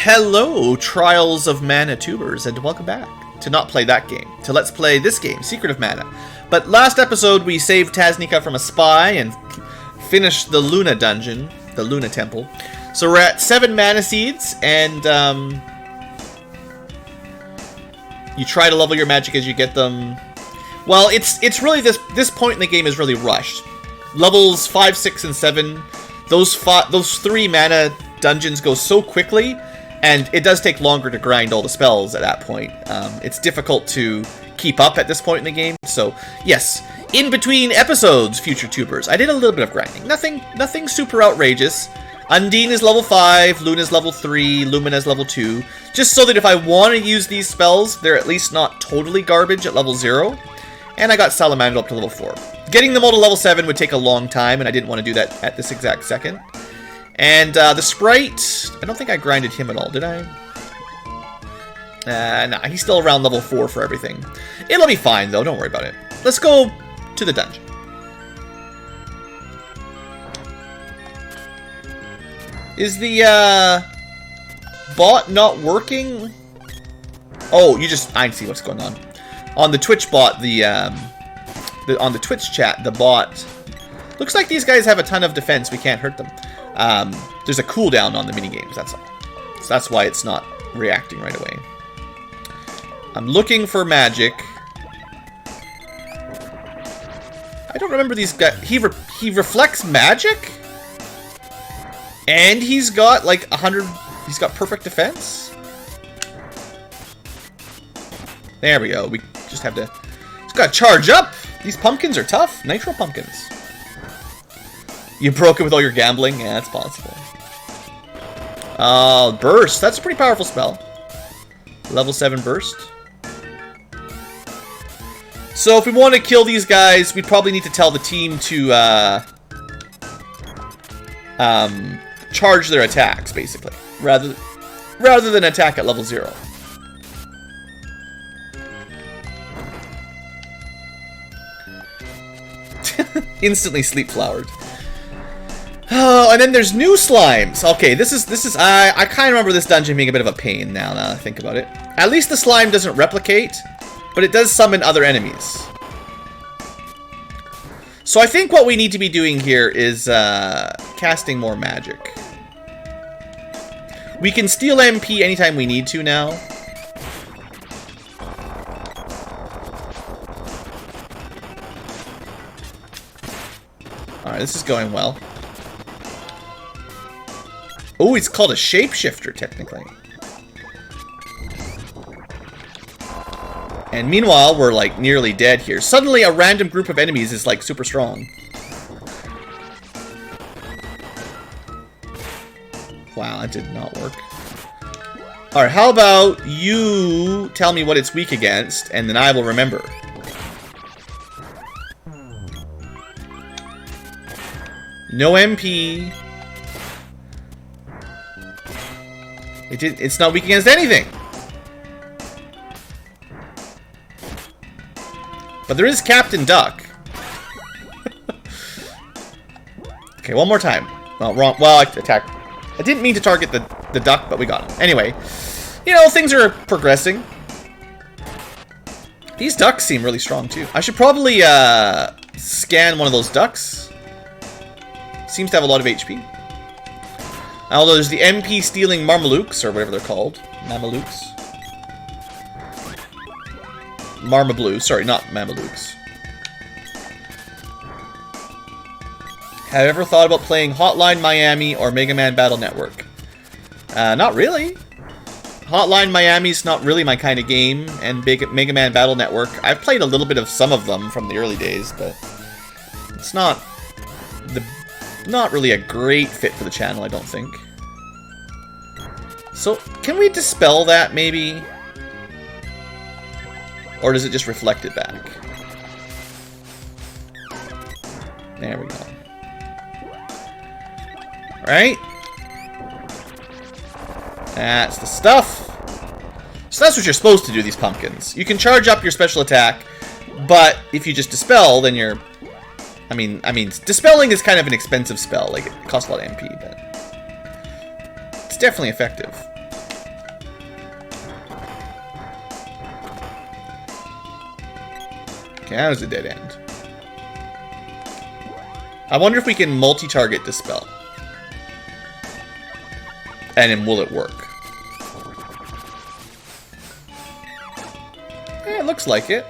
Hello, Trials of Mana tubers, and welcome back to not play that game, to let's play this game, Secret of Mana. But last episode we saved Taznica from a spy and finished the Luna dungeon, the Luna temple. So we're at 7 mana seeds, and you try to level your magic as you get them. Well, it's really this point in the game is really rushed. Levels 5, 6, and 7, those 3 mana dungeons go so quickly, and it does take longer to grind all the spells at that point. It's difficult to keep up at this point in the game. So yes, in between episodes, future tubers, I did a little bit of grinding. Nothing super outrageous. Undine is level 5, Luna's level 3, Lumina's level 2. Just so that if I want to use these spells, they're at least not totally garbage at level 0. And I got Salamander up to level 4. Getting them all to level 7 would take a long time, and I didn't want to do that at this exact second. And the sprite, I don't think I grinded him at all, did I? Nah, he's still around level 4 for everything. It'll be fine, though, don't worry about it. Let's go to the dungeon. Is the bot not working? Oh, I see what's going on. On the Twitch bot, on the Twitch chat, the bot... Looks like these guys have a ton of defense, we can't hurt them. There's a cooldown on the minigames, that's all. So that's why it's not reacting right away. I'm looking for magic. I don't remember these guys. He reflects magic? And he's got like 100... He's got perfect defense? There we go. We just have to... He's got to charge up! These pumpkins are tough. Nitro pumpkins. You broke it with all your gambling? Yeah, that's possible. Burst. That's a pretty powerful spell. Level 7 burst. So if we want to kill these guys, we'd probably need to tell the team to charge their attacks, basically. Rather than attack at level 0. Instantly sleep flowered. Oh, and then there's new slimes. Okay, this is I kind of remember this dungeon being a bit of a pain now that I think about it. At least the slime doesn't replicate, but it does summon other enemies. So I think what we need to be doing here is casting more magic. We can steal MP anytime we need to now. Alright, this is going well. Oh, it's called a shapeshifter, technically. And meanwhile, we're like nearly dead here. Suddenly, a random group of enemies is like super strong. Wow, that did not work. Alright, how about you tell me what it's weak against, and then I will remember. No MP. It's not weak against anything. But there is Captain Duck. Okay, one more time. Well, wrong. Well, I attacked. I didn't mean to target the duck, but we got him. Anyway, you know, things are progressing. These ducks seem really strong, too. I should probably scan one of those ducks. Seems to have a lot of HP. Although there's the MP stealing Marmalukes, or whatever they're called. Mamalukes. Marmablue, sorry, not Mamalukes. Have you ever thought about playing Hotline Miami or Mega Man Battle Network? Not really. Hotline Miami's not really my kind of game, and Mega Man Battle Network, I've played a little bit of some of them from the early days, but it's not really a great fit for the channel, I don't think. So, can we dispel that, maybe? Or does it just reflect it back? There we go. Alright. That's the stuff. So that's what you're supposed to do, these pumpkins. You can charge up your special attack, but if you just dispel, then you're... I mean, dispelling is kind of an expensive spell. Like, it costs a lot of MP, but... it's definitely effective. Okay, that was a dead end. I wonder if we can multi-target Dispel. And then will it work? It looks like it.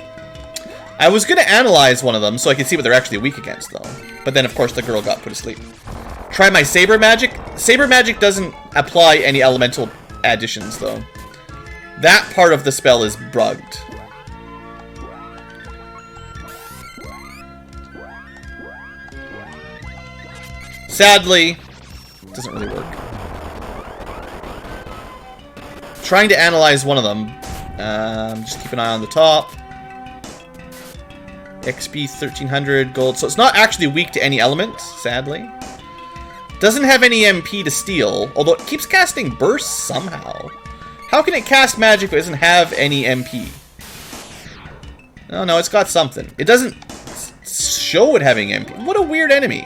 I was going to analyze one of them so I could see what they're actually weak against, though. But then, of course, the girl got put asleep. Try my Saber Magic. Saber Magic doesn't apply any elemental additions, though. That part of the spell is bugged. Sadly, it doesn't really work. Trying to analyze one of them. Just keep an eye on the top. XP 1300 gold. So it's not actually weak to any element, sadly. Doesn't have any MP to steal, although it keeps casting bursts somehow. How can it cast magic if it doesn't have any MP? Oh no, it's got something. It doesn't show it having MP. What a weird enemy.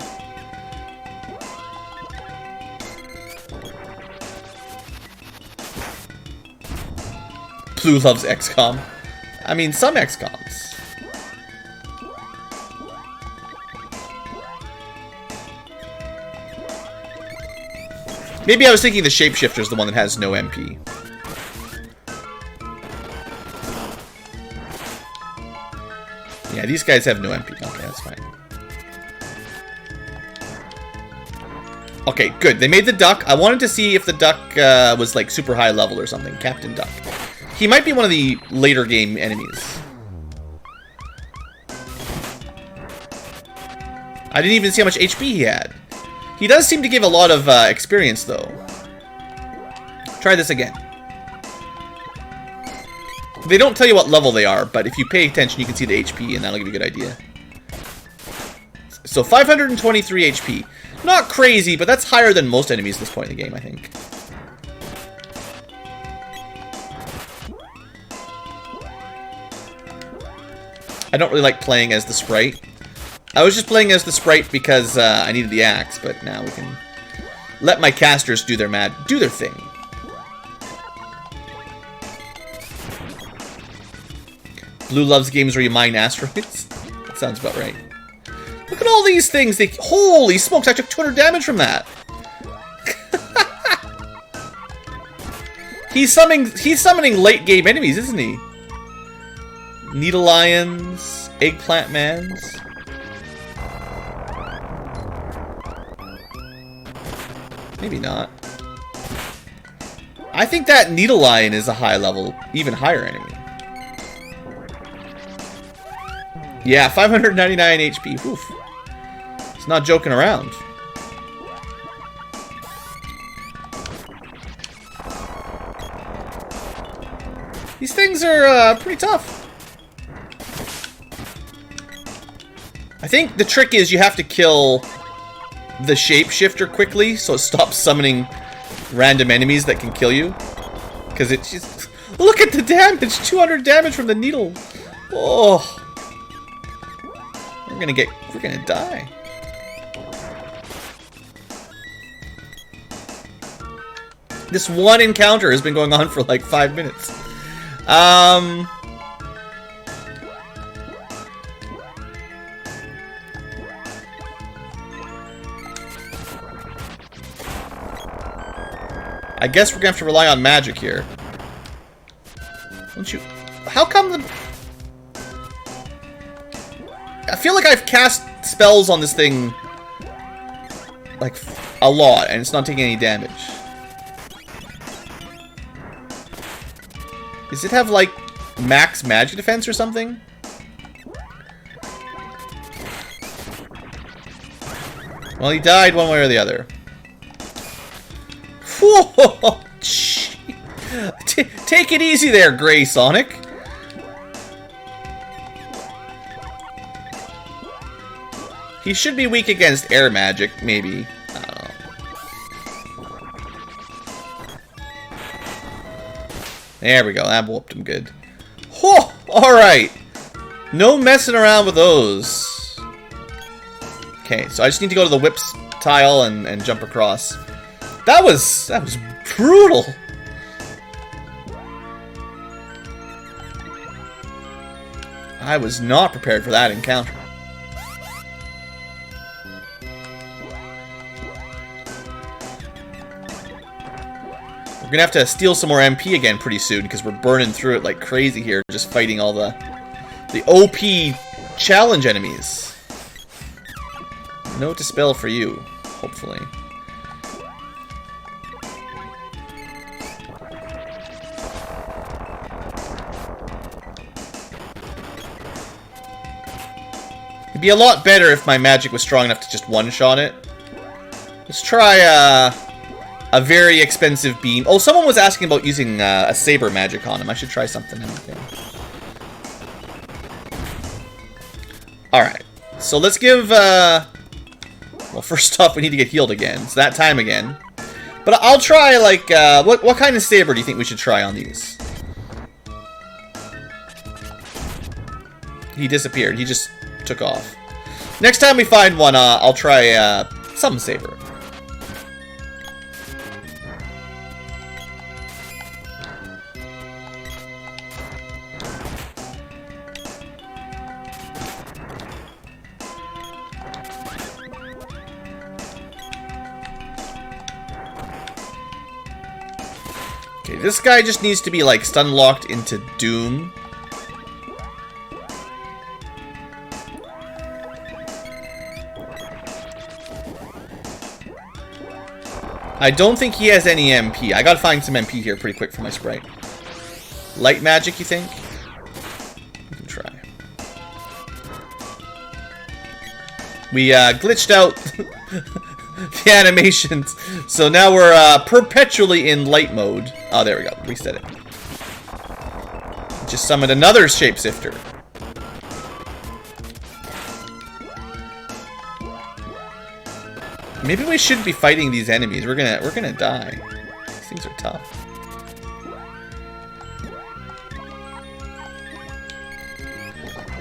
Blue loves XCOM. I mean, some XCOMs. Maybe I was thinking the Shapeshifter's the one that has no MP. Yeah, these guys have no MP. Okay, that's fine. Okay, good. They made the duck. I wanted to see if the duck was like super high level or something. Captain Duck. He might be one of the later game enemies. I didn't even see how much HP he had. He does seem to give a lot of experience, though. Try this again. They don't tell you what level they are, but if you pay attention, you can see the HP, and that'll give you a good idea. So 523 HP. Not crazy, but that's higher than most enemies at this point in the game, I think. I don't really like playing as the sprite. I was just playing as the sprite because I needed the axe, but now we can let my casters do their thing. Blue loves games where you mine asteroids. That sounds about right. Look at all these things. Holy smokes! I took 200 damage from that. He's summoning late game enemies, isn't he? Needle Lions, Eggplant Mans. Maybe not. I think that Needle Lion is a high level, even higher enemy. Yeah, 599 HP. Oof. It's not joking around. These things are pretty tough. I think the trick is you have to kill the Shapeshifter quickly so it stops summoning random enemies that can kill you. Because it's just... Look at the damage! 200 damage from the needle! Oh! We're gonna die. This one encounter has been going on for like 5 minutes. I guess we're gonna have to rely on magic here. Don't you... How come the... I feel like I've cast spells on this thing like a lot, and it's not taking any damage. Does it have like max magic defense or something? Well, he died one way or the other. Whoa! Take it easy there, Gray Sonic. He should be weak against air magic, maybe. I don't know. There we go. That whooped him good. Whoa! Alright. No messing around with those. Okay, so I just need to go to the whips tile and jump across. That was brutal. I was not prepared for that encounter. We're gonna have to steal some more MP again pretty soon because we're burning through it like crazy here, just fighting all the OP challenge enemies. No Dispel for you, hopefully. It'd be a lot better if my magic was strong enough to just one-shot it. Let's try a very expensive beam. Oh, someone was asking about using a saber magic on him. I should try something. Okay. Alright. So let's give... well, first off, we need to get healed again. It's that time again. But I'll try, like... what kind of saber do you think we should try on these? He disappeared. He just took off. Next time we find one, I'll try some saber. Okay, this guy just needs to be, like, stun-locked into Doom. I don't think he has any MP. I gotta find some MP here pretty quick for my sprite. Light magic, you think? We can try. We glitched out the animations, so now we're perpetually in light mode. Oh, there we go. Reset it. Just summoned another shapeshifter. Maybe we shouldn't be fighting these enemies. We're gonna die. These things are tough.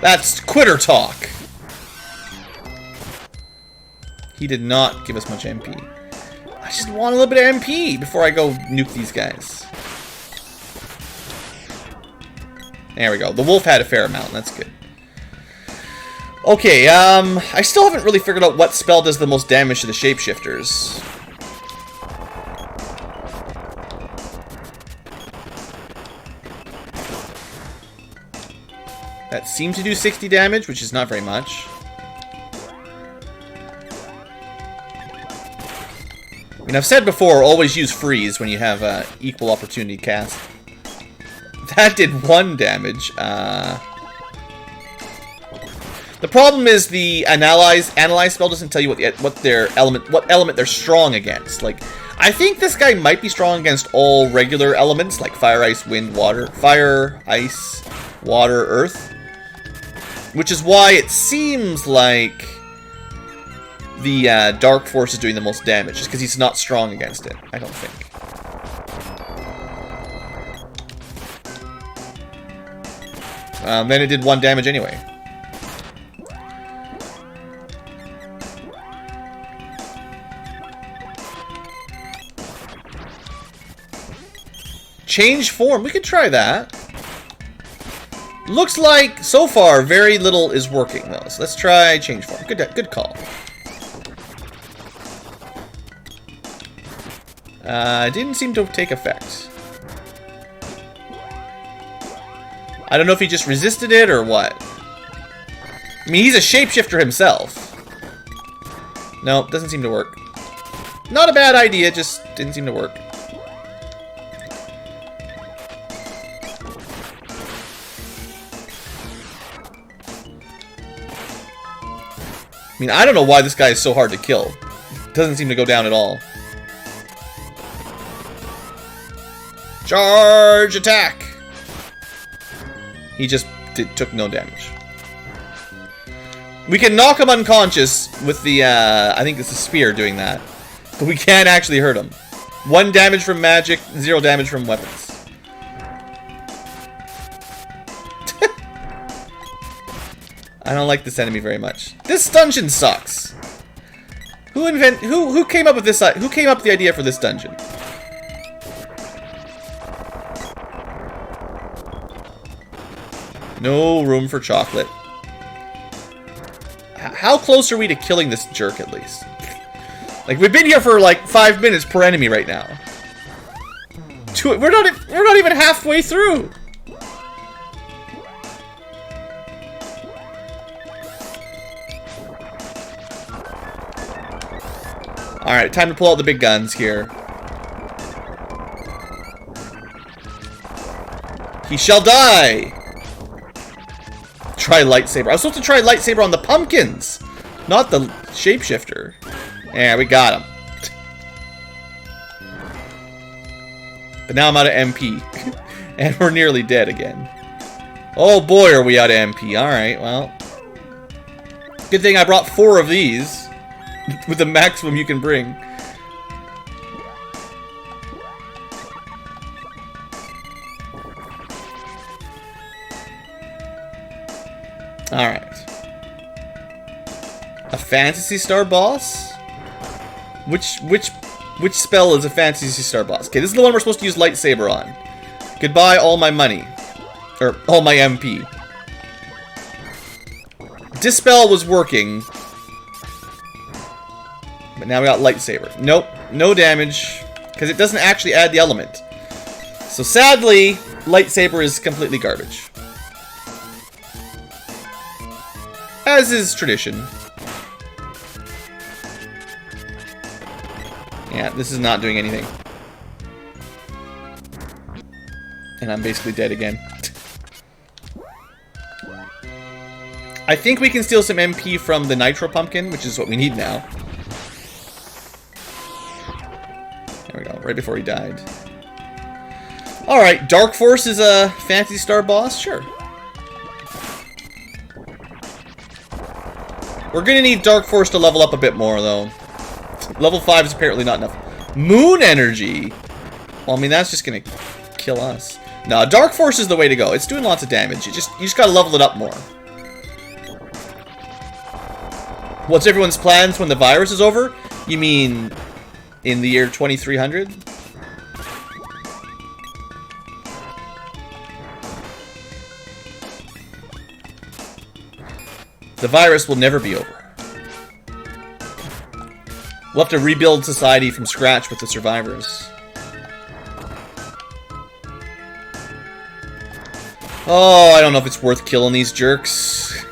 That's quitter talk. He did not give us much MP. I just want a little bit of MP before I go nuke these guys. There we go. The wolf had a fair amount. That's good. Okay, I still haven't really figured out what spell does the most damage to the shapeshifters. That seemed to do 60 damage, which is not very much. I mean, I've said before, always use freeze when you have equal opportunity cast. That did 1 damage. The problem is the analyze spell doesn't tell you what element they're strong against. Like, I think this guy might be strong against all regular elements like fire, ice, wind, water, fire, ice, water, earth, which is why it seems like the dark force is doing the most damage, just because he's not strong against it. I don't think. Then it did 1 damage anyway. Change form. We could try that. Looks like, so far, very little is working, though. So let's try change form. Good call. Didn't seem to take effect. I don't know if he just resisted it or what. I mean, he's a shapeshifter himself. No, doesn't seem to work. Not a bad idea, just didn't seem to work. I mean, I don't know why this guy is so hard to kill. Doesn't seem to go down at all. Charge attack! He just took no damage. We can knock him unconscious with the, I think it's the spear doing that. But we can't actually hurt him. 1 damage from magic, 0 damage from weapons. I don't like this enemy very much. This dungeon sucks. Who came up with this? Who came up with the idea for this dungeon? No room for chocolate. How close are we to killing this jerk, at least? Like, we've been here for, like, 5 minutes per enemy right now. We're not even halfway through! Alright, time to pull out the big guns here. He shall die! Try lightsaber. I was supposed to try lightsaber on the pumpkins, not the shapeshifter. Yeah, we got him. But now I'm out of MP. And we're nearly dead again. Oh boy, are we out of MP. Alright, well. Good thing I brought 4 of these. With the maximum you can bring. Alright. A Phantasy Star boss? Which spell is a Phantasy Star boss? Okay, this is the one we're supposed to use lightsaber on. Goodbye, all my money. Or, all my MP. Dispel was working. But now we got lightsaber. Nope, no damage. Because it doesn't actually add the element. So sadly, lightsaber is completely garbage. As is tradition. Yeah, this is not doing anything. And I'm basically dead again. I think we can steal some MP from the Nitro Pumpkin, which is what we need now. There we go, right before he died. Alright, Dark Force is a Phantasy Star boss? Sure. We're gonna need Dark Force to level up a bit more, though. Level 5 is apparently not enough. Moon Energy! Well, I mean, that's just gonna kill us. No, Dark Force is the way to go. It's doing lots of damage. You just gotta level it up more. What's everyone's plans when the virus is over? You mean in the year 2300? The virus will never be over. We'll have to rebuild society from scratch with the survivors. Oh, I don't know if it's worth killing these jerks.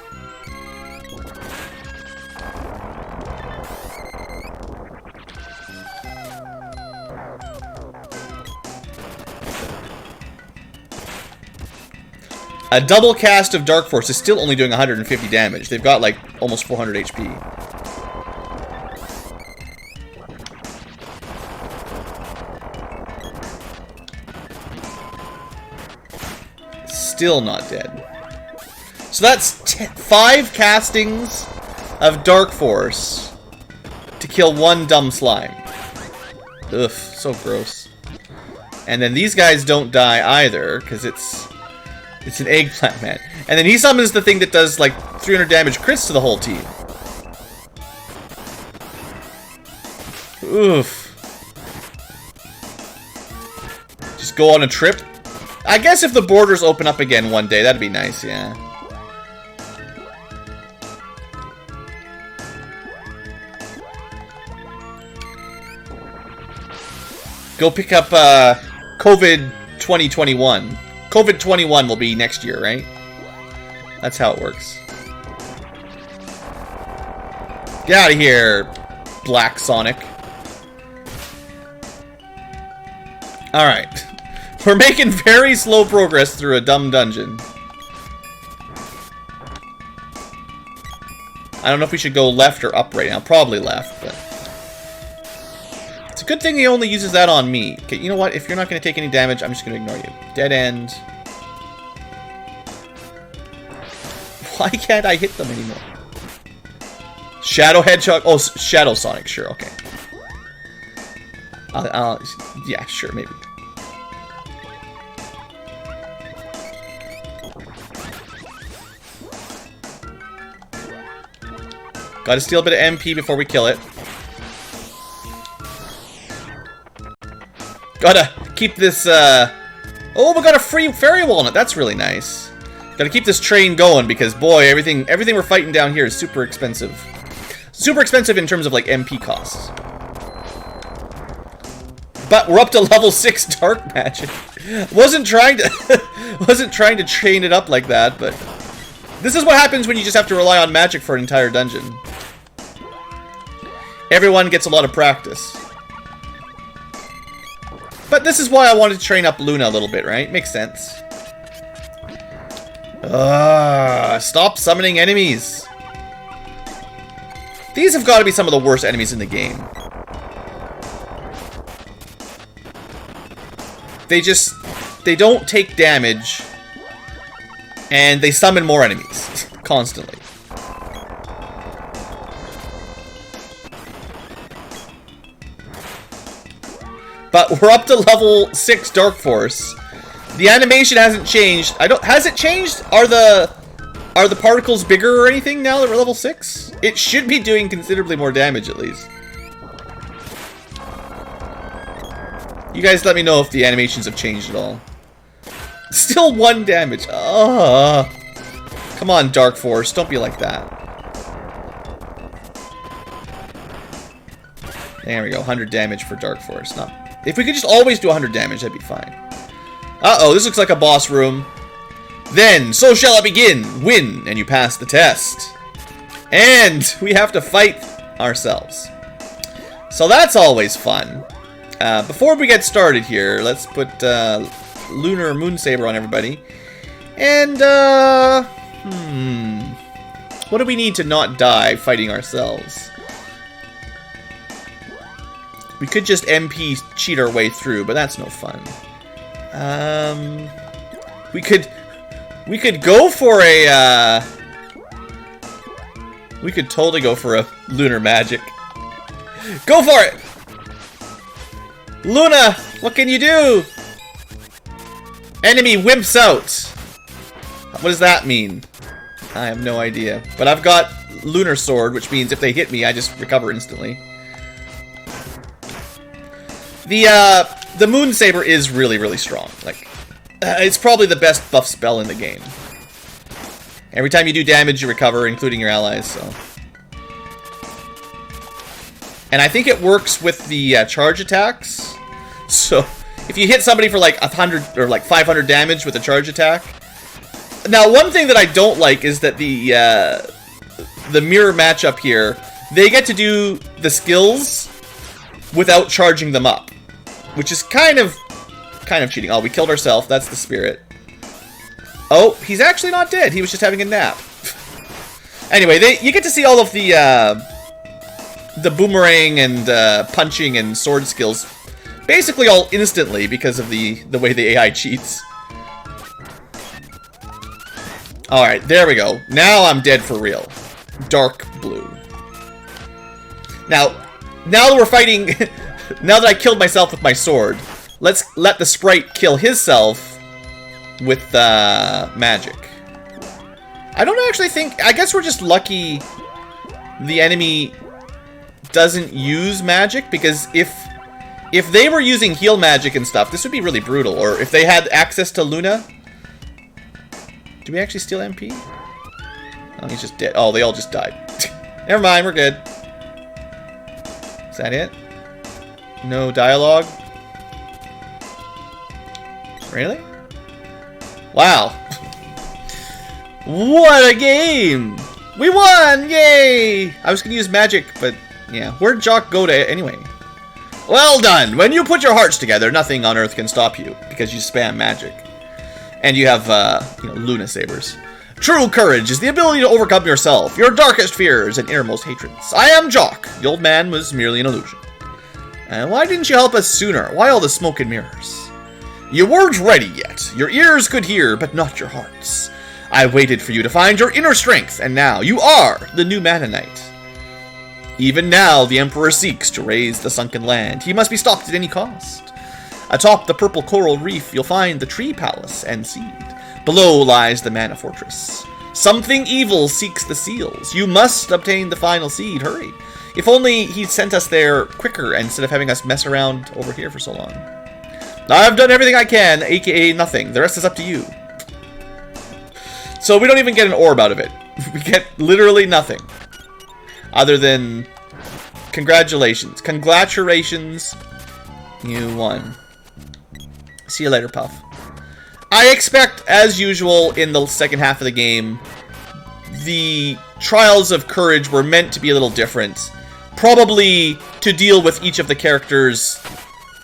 A double cast of Dark Force is still only doing 150 damage. They've got like almost 400 HP. Still not dead. So that's 5 castings of Dark Force to kill 1 dumb slime. Ugh, so gross. And then these guys don't die either, because it's an eggplant man. And then he summons the thing that does like 300 damage crits to the whole team. Oof. Just go on a trip. I guess if the borders open up again one day, that'd be nice, yeah. Go pick up COVID 2021. COVID 21 will be next year, right? That's how it works. Get out of here, Black Sonic. Alright. We're making very slow progress through a dumb dungeon. I don't know if we should go left or up right now. Probably left, but... It's a good thing he only uses that on me. Okay, you know what? If you're not going to take any damage, I'm just going to ignore you. Dead end. Why can't I hit them anymore? Shadow Hedgehog. Oh, Shadow Sonic. Sure, okay. Yeah, sure, maybe. Gotta steal a bit of MP before we kill it. Gotta keep this, Oh, we got a free fairy walnut. That's really nice. Gotta keep this train going because, boy, everything we're fighting down here is super expensive. Super expensive in terms of, like, MP costs. But we're up to level 6 dark magic. Wasn't trying to train it up like that, but this is what happens when you just have to rely on magic for an entire dungeon. Everyone gets a lot of practice. But this is why I wanted to train up Luna a little bit, right? Makes sense. Stop summoning enemies. These have got to be some of the worst enemies in the game. They don't take damage, and they summon more enemies constantly. But we're up to level 6 Dark Force. The animation hasn't changed. Has it changed? Are the particles bigger or anything now that we're level 6? It should be doing considerably more damage at least. You guys let me know if the animations have changed at all. Still 1 damage. Come on, Dark Force. Don't be like that. There we go. 100 damage for Dark Force. If we could just always do 100 damage, that'd be fine. Uh-oh, this looks like a boss room. Then, so shall it begin. Win, and you pass the test. And we have to fight ourselves. So that's always fun. Before we get started here, let's put Lunar Moon Saber on everybody. And, what do we need to not die fighting ourselves? We could just MP cheat our way through, but that's no fun. We could go for a, we could totally go for a Lunar Magic. Go for it! Luna, what can you do? Enemy wimps out. What does that mean? I have no idea. But I've got Lunar Sword, which means if they hit me, I just recover instantly. The Moon Saber is really, really strong. Like, it's probably the best buff spell in the game. Every time you do damage, you recover, including your allies, so. And I think it works with the charge attacks. So, if you hit somebody for like 100 or like 500 damage with a charge attack. Now, one thing that I don't like is that the mirror matchup here, they get to do the skills without charging them up, which is kind of cheating. Oh, we killed ourselves. That's the spirit. Oh, he's actually not dead. He was just having a nap. Anyway, you get to see all of the boomerang and punching and sword skills basically all instantly because of the way the AI cheats. Alright, there we go. Now I'm dead for real. Dark blue. Now that we're fighting, now that I killed myself with my sword, let's let the sprite kill himself with magic. I don't actually think, I guess we're just lucky the enemy doesn't use magic, because if they were using heal magic and stuff, this would be really brutal. Or if they had access to Luna. Do we actually steal MP? Oh, he's just dead. Oh, they all just died. Never mind, we're good. Is that it? No dialogue? Really? Wow. What a game! We won! Yay! I was gonna use magic, but yeah. Where'd Jock go to anyway? Well done! When you put your hearts together, nothing on earth can stop you, because you spam magic. And you have, Luna Sabers. True courage is the ability to overcome yourself, your darkest fears, and innermost hatreds. I am Jock. The old man was merely an illusion. And why didn't you help us sooner? Why all the smoke and mirrors? You weren't ready yet. Your ears could hear, but not your hearts. I waited for you to find your inner strength, and now you are the new Mana Knight. Even now, the Emperor seeks to raise the sunken land. He must be stopped at any cost. Atop the purple coral reef, you'll find the Tree Palace and Seed. Below lies the Mana Fortress. Something evil seeks the seals. You must obtain the final seed. Hurry. If only he sent us there quicker instead of having us mess around over here for so long. I've done everything I can, aka nothing. The rest is up to you. So we don't even get an orb out of it. We get literally nothing. Other than... Congratulations. Congratulations. You won. See you later, Puff. I expect, as usual, in the second half of the game, the Trials of Courage were meant to be a little different. Probably to deal with each of the characters'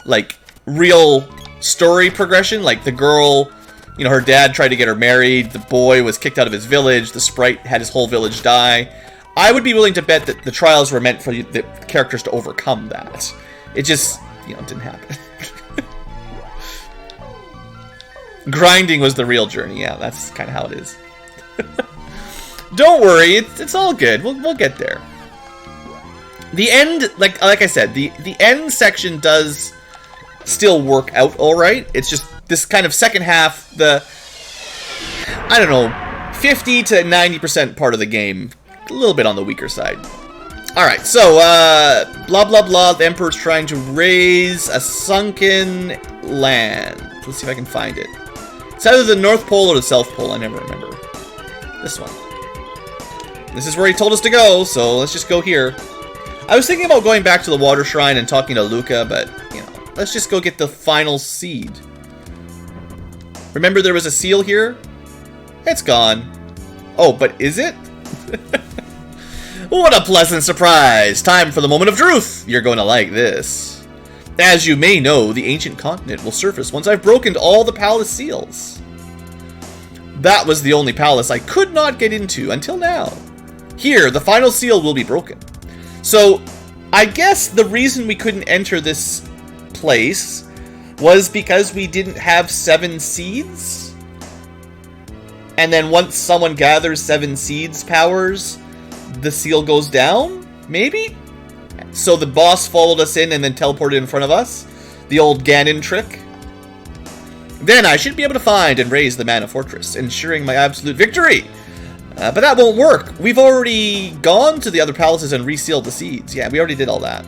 like real story progression. Like the girl, you know, her dad tried to get her married, the boy was kicked out of his village, the sprite had his whole village die. I would be willing to bet that the trials were meant for the characters to overcome that. It just, you know, didn't happen. Grinding was the real journey. Yeah, that's kind of how it is. Don't worry, it's all good. We'll get there. The end, like I said, the end section does still work out all right. It's just this kind of second half, the, I don't know, 50 to 90% part of the game, a little bit on the weaker side. All right, so blah blah blah. The Emperor's trying to raise a sunken land. Let's see if I can find it. It's either the North Pole or the South Pole. I never remember. This one. This is where he told us to go, so let's just go here. I was thinking about going back to the Water Shrine and talking to Luca, but, you know, let's just go get the final seed. Remember there was a seal here? It's gone. Oh, but is it? What a pleasant surprise! Time for the moment of truth! You're going to like this. As you may know, the ancient continent will surface once I've broken all the palace seals. That was the only palace I could not get into until now. Here, the final seal will be broken. So, I guess the reason we couldn't enter this place was because we didn't have 7 seeds? And then once someone gathers 7 seeds powers, the seal goes down? Maybe? So the boss followed us in and then teleported in front of us? The old Ganon trick? Then I should be able to find and raise the Mana Fortress, ensuring my absolute victory! But that won't work. We've already gone to the other palaces and resealed the seeds. Yeah, we already did all that.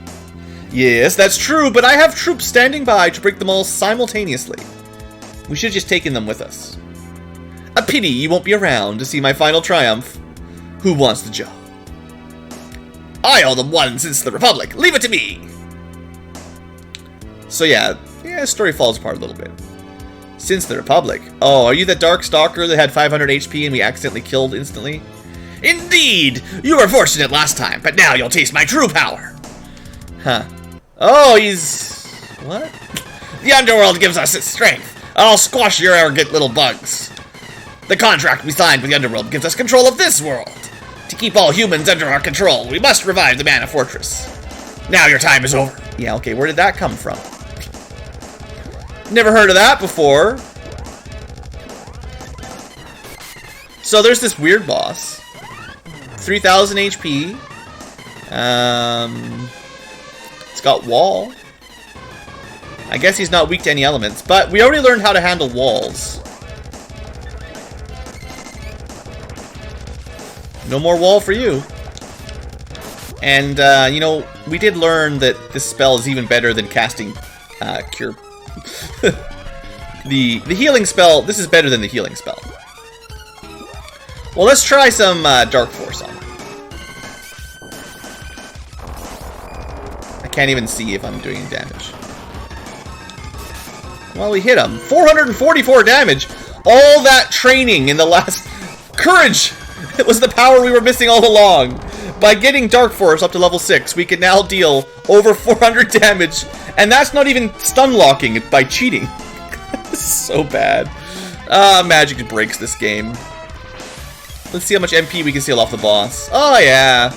Yes, that's true, but I have troops standing by to break them all simultaneously. We should have just taken them with us. A pity you won't be around to see my final triumph. Who wants the job? I owe them one since the Republic. Leave it to me! So yeah, story falls apart a little bit. Since the Republic. Oh, are you the Dark Stalker that had 500 HP and we accidentally killed instantly? Indeed! You were fortunate last time, but now you'll taste my true power. Huh. Oh, he's... what? The Underworld gives us its strength. I'll squash your arrogant little bugs. The contract we signed with the Underworld gives us control of this world. To keep all humans under our control, we must revive the Mana Fortress. Now your time is over. Yeah, okay, where did that come from? Never heard of that before. So there's this weird boss. 3,000 HP. It's got wall. I guess he's not weak to any elements, but we already learned how to handle walls. No more wall for you. And, you know, we did learn that this spell is even better than casting Cure. The healing spell, this is better than the healing spell. Well, let's try some Dark Force on it. I can't even see if I'm doing any damage. Well, we hit him. 444 damage! All that training in the last... Courage! It was the power we were missing all along. By getting Dark Force up to level 6, we can now deal over 400 damage. And that's not even stun locking it by cheating. This is so bad. Magic breaks this game. Let's see how much MP we can seal off the boss. Oh yeah.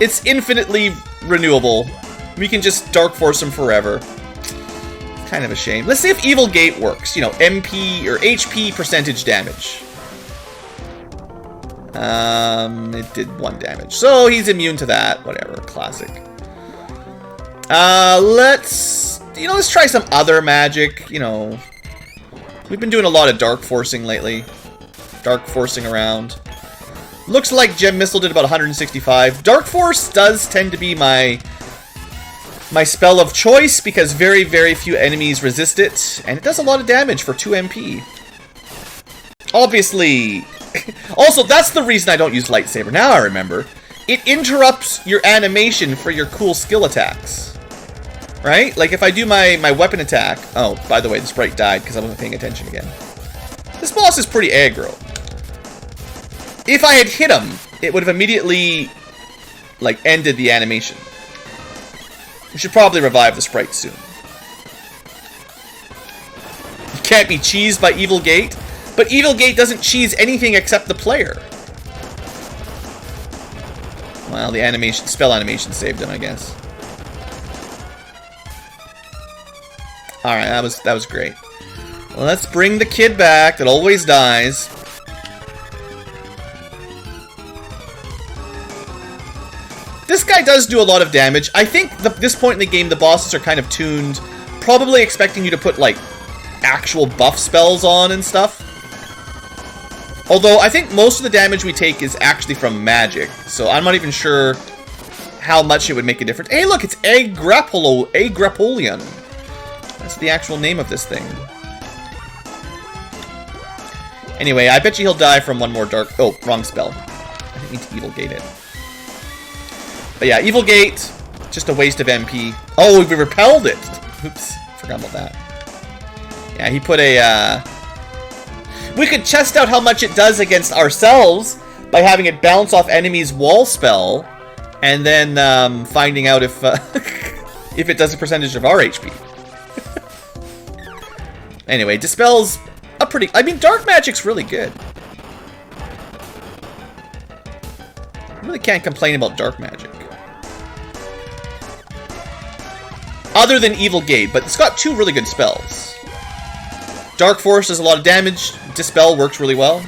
It's infinitely renewable. We can just Dark Force him forever. It's kind of a shame. Let's see if Evil Gate works. You know, MP or HP percentage damage. It did 1 damage. So he's immune to that. Whatever. Classic. Let's try some other magic, you know. We've been doing a lot of Dark Forcing lately. Dark Forcing around. Looks like Gem Missile did about 165. Dark Force does tend to be my spell of choice because very, very few enemies resist it. And it does a lot of damage for 2 MP. Obviously, Also, that's the reason I don't use lightsaber. Now I remember. It interrupts your animation for your cool skill attacks. Right? Like if I do my weapon attack... Oh, by the way, the sprite died because I wasn't paying attention again. This boss is pretty aggro. If I had hit him, it would have immediately, like, ended the animation. We should probably revive the sprite soon. You can't be cheesed by Evil Gate, but Evil Gate doesn't cheese anything except the player. Well, the animation, spell animation saved him, I guess. Alright, that was great. Well, let's bring the kid back that always dies. This guy does do a lot of damage. I think this point in the game, the bosses are kind of tuned, probably expecting you to put, like, actual buff spells on and stuff. Although, I think most of the damage we take is actually from magic, so I'm not even sure how much it would make a difference. Hey, look, it's Aggrapolion. That's the actual name of this thing. Anyway, I bet you he'll die from one more dark... Oh, wrong spell. I didn't mean to Evil Gate it. But yeah, Evil Gate, just a waste of MP. Oh, we repelled it! Oops, forgot about that. Yeah, he put a... We could test out how much it does against ourselves by having it bounce off enemies' wall spell, and then finding out if if it does a percentage of our HP. Anyway, Dispel's a pretty... I mean, Dark Magic's really good. I really can't complain about Dark Magic. Other than Evil Gate, but it's got two really good spells. Dark Force does a lot of damage. Dispel works really well.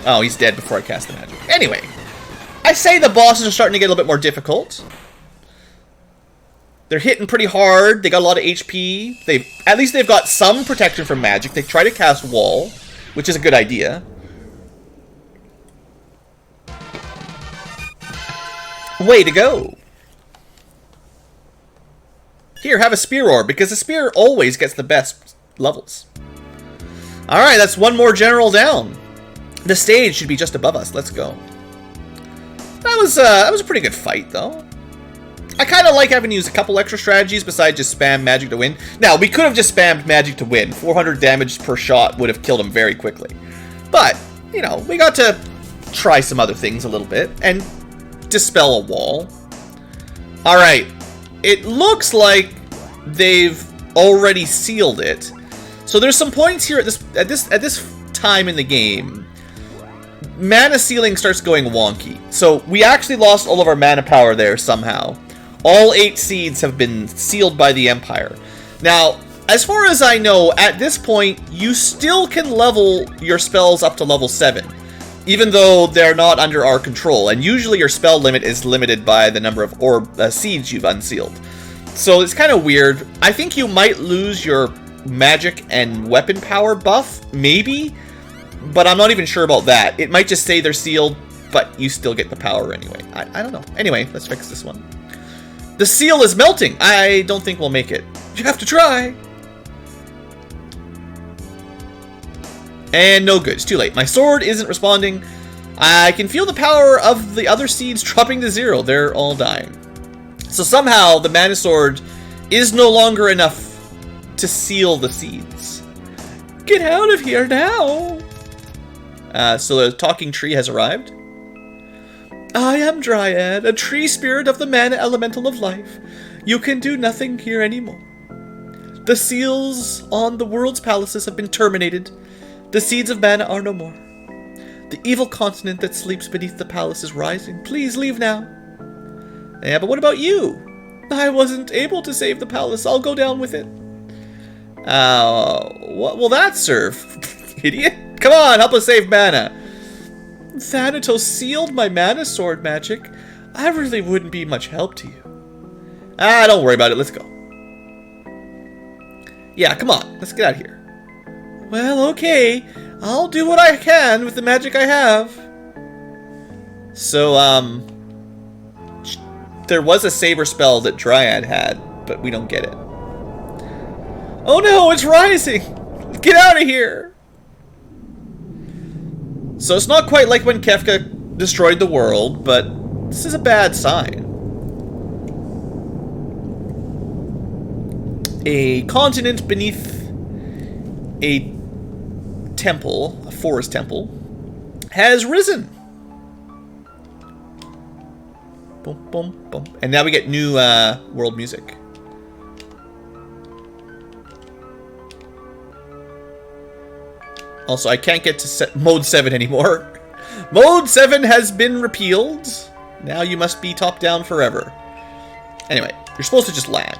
Oh, he's dead before I cast the magic. Anyway, I say the bosses are starting to get a little bit more difficult. They're hitting pretty hard. They got a lot of HP. At least they've got some protection from magic. They try to cast Wall, which is a good idea. Way to go. Here, have a Spear Orb, because the Spear always gets the best levels. Alright, that's one more general down. The stage should be just above us. Let's go. That was a pretty good fight, though. I kind of like having to use a couple extra strategies besides just spam magic to win. Now, we could have just spammed magic to win. 400 damage per shot would have killed him very quickly. But, you know, we got to try some other things a little bit and dispel a wall. Alright. It looks like they've already sealed it. So there's some points here at this time in the game. Mana sealing starts going wonky. So we actually lost all of our mana power there somehow. All 8 seeds have been sealed by the Empire. Now, as far as I know, at this point, you still can level your spells up to level 7. Even though they're not under our control. And usually your spell limit is limited by the number of seeds you've unsealed. So it's kind of weird. I think you might lose your magic and weapon power buff, maybe, but I'm not even sure about that. It might just say they're sealed, but you still get the power anyway. I don't know. Anyway, let's fix this one. The seal is melting. I don't think we'll make it. You have to try. And no good. It's too late. My sword isn't responding. I can feel the power of the other seeds dropping to 0. They're all dying. So somehow the mana sword is no longer enough to seal the seeds. Get out of here now! So the talking tree has arrived. I am Dryad, a tree spirit of the mana elemental of life. You can do nothing here anymore. The seals on the world's palaces have been terminated. The seeds of mana are no more. The evil continent that sleeps beneath the palace is rising. Please leave now. Yeah, but what about you? I wasn't able to save the palace. I'll go down with it. What will that serve? Idiot. Come on, help us save mana. Thanatos sealed my mana sword magic. I really wouldn't be much help to you. Don't worry about it. Let's go. Yeah, come on. Let's get out of here. Well, okay. I'll do what I can with the magic I have. So, there was a saber spell that Dryad had, but we don't get it. Oh no, it's rising! Get out of here! So it's not quite like when Kefka destroyed the world, but this is a bad sign. A continent beneath a temple, a forest temple, has risen. Boom, boom, boom. And now we get new world music. Also, I can't get to Mode 7 anymore. Mode 7 has been repealed. Now you must be top down forever. Anyway, you're supposed to just land.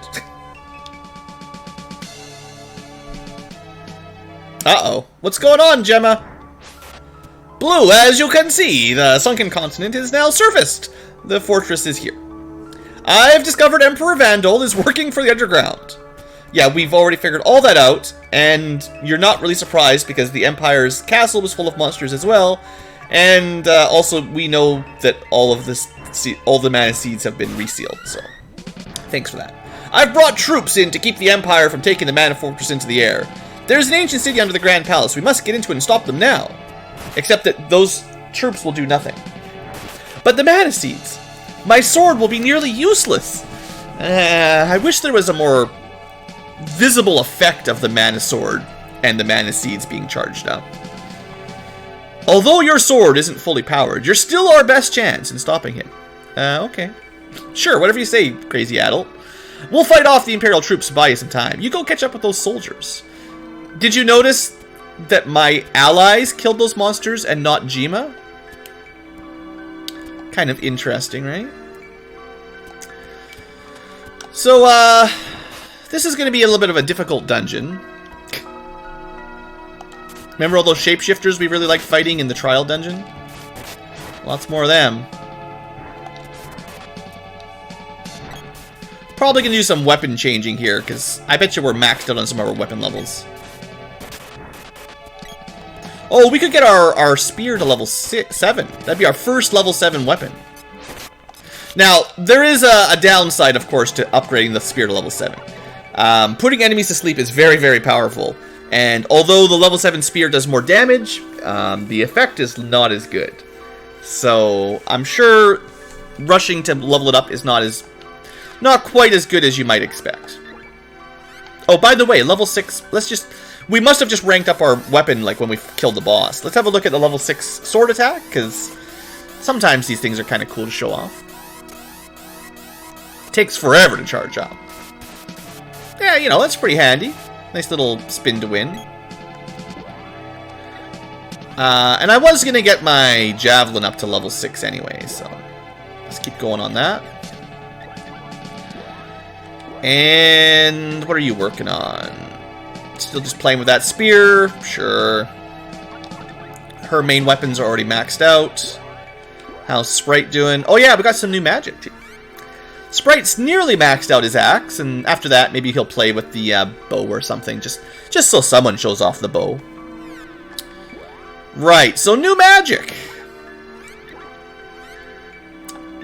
Uh-oh. What's going on, Gemma? Blue, as you can see, the sunken continent is now surfaced. The fortress is here. I've discovered Emperor Vandal is working for the underground. Yeah, we've already figured all that out, and you're not really surprised because the Empire's castle was full of monsters as well, and also we know that all the mana seeds have been resealed, so thanks for that. I've brought troops in to keep the Empire from taking the mana fortress into the air. There's an ancient city under the Grand Palace. We must get into it and stop them now. Except that those troops will do nothing. But the mana seeds. My sword will be nearly useless. I wish there was a more visible effect of the mana sword and the mana seeds being charged up. Although your sword isn't fully powered, you're still our best chance in stopping him. Okay. Sure, whatever you say, crazy adult. We'll fight off the Imperial troops to buy you some time. You go catch up with those soldiers. Did you notice that my allies killed those monsters and not Jima? Kind of interesting, right? So, this is going to be a little bit of a difficult dungeon. Remember all those shapeshifters we really liked fighting in the trial dungeon? Lots more of them. Probably going to do some weapon changing here, because I bet you we're maxed out on some of our weapon levels. Oh, we could get our spear to level 7. That'd be our first level 7 weapon. Now, there is a downside, of course, to upgrading the spear to level 7. Putting enemies to sleep is very, very powerful. And although the level 7 spear does more damage, the effect is not as good. So, I'm sure rushing to level it up is not quite as good as you might expect. Oh, by the way, level 6, we must have just ranked up our weapon like when we killed the boss. Let's have a look at the level 6 sword attack, because sometimes these things are kind of cool to show off. It takes forever to charge up. Yeah, you know, that's pretty handy. Nice little spin to win. And I was going to get my javelin up to level 6 anyway, so let's keep going on that. And what are you working on? Still just playing with that spear? Sure. Her main weapons are already maxed out. How's Sprite doing? Oh yeah, we got some new magic too. Sprite's nearly maxed out his axe, and after that, maybe he'll play with the bow or something, just so someone shows off the bow. Right, so new magic.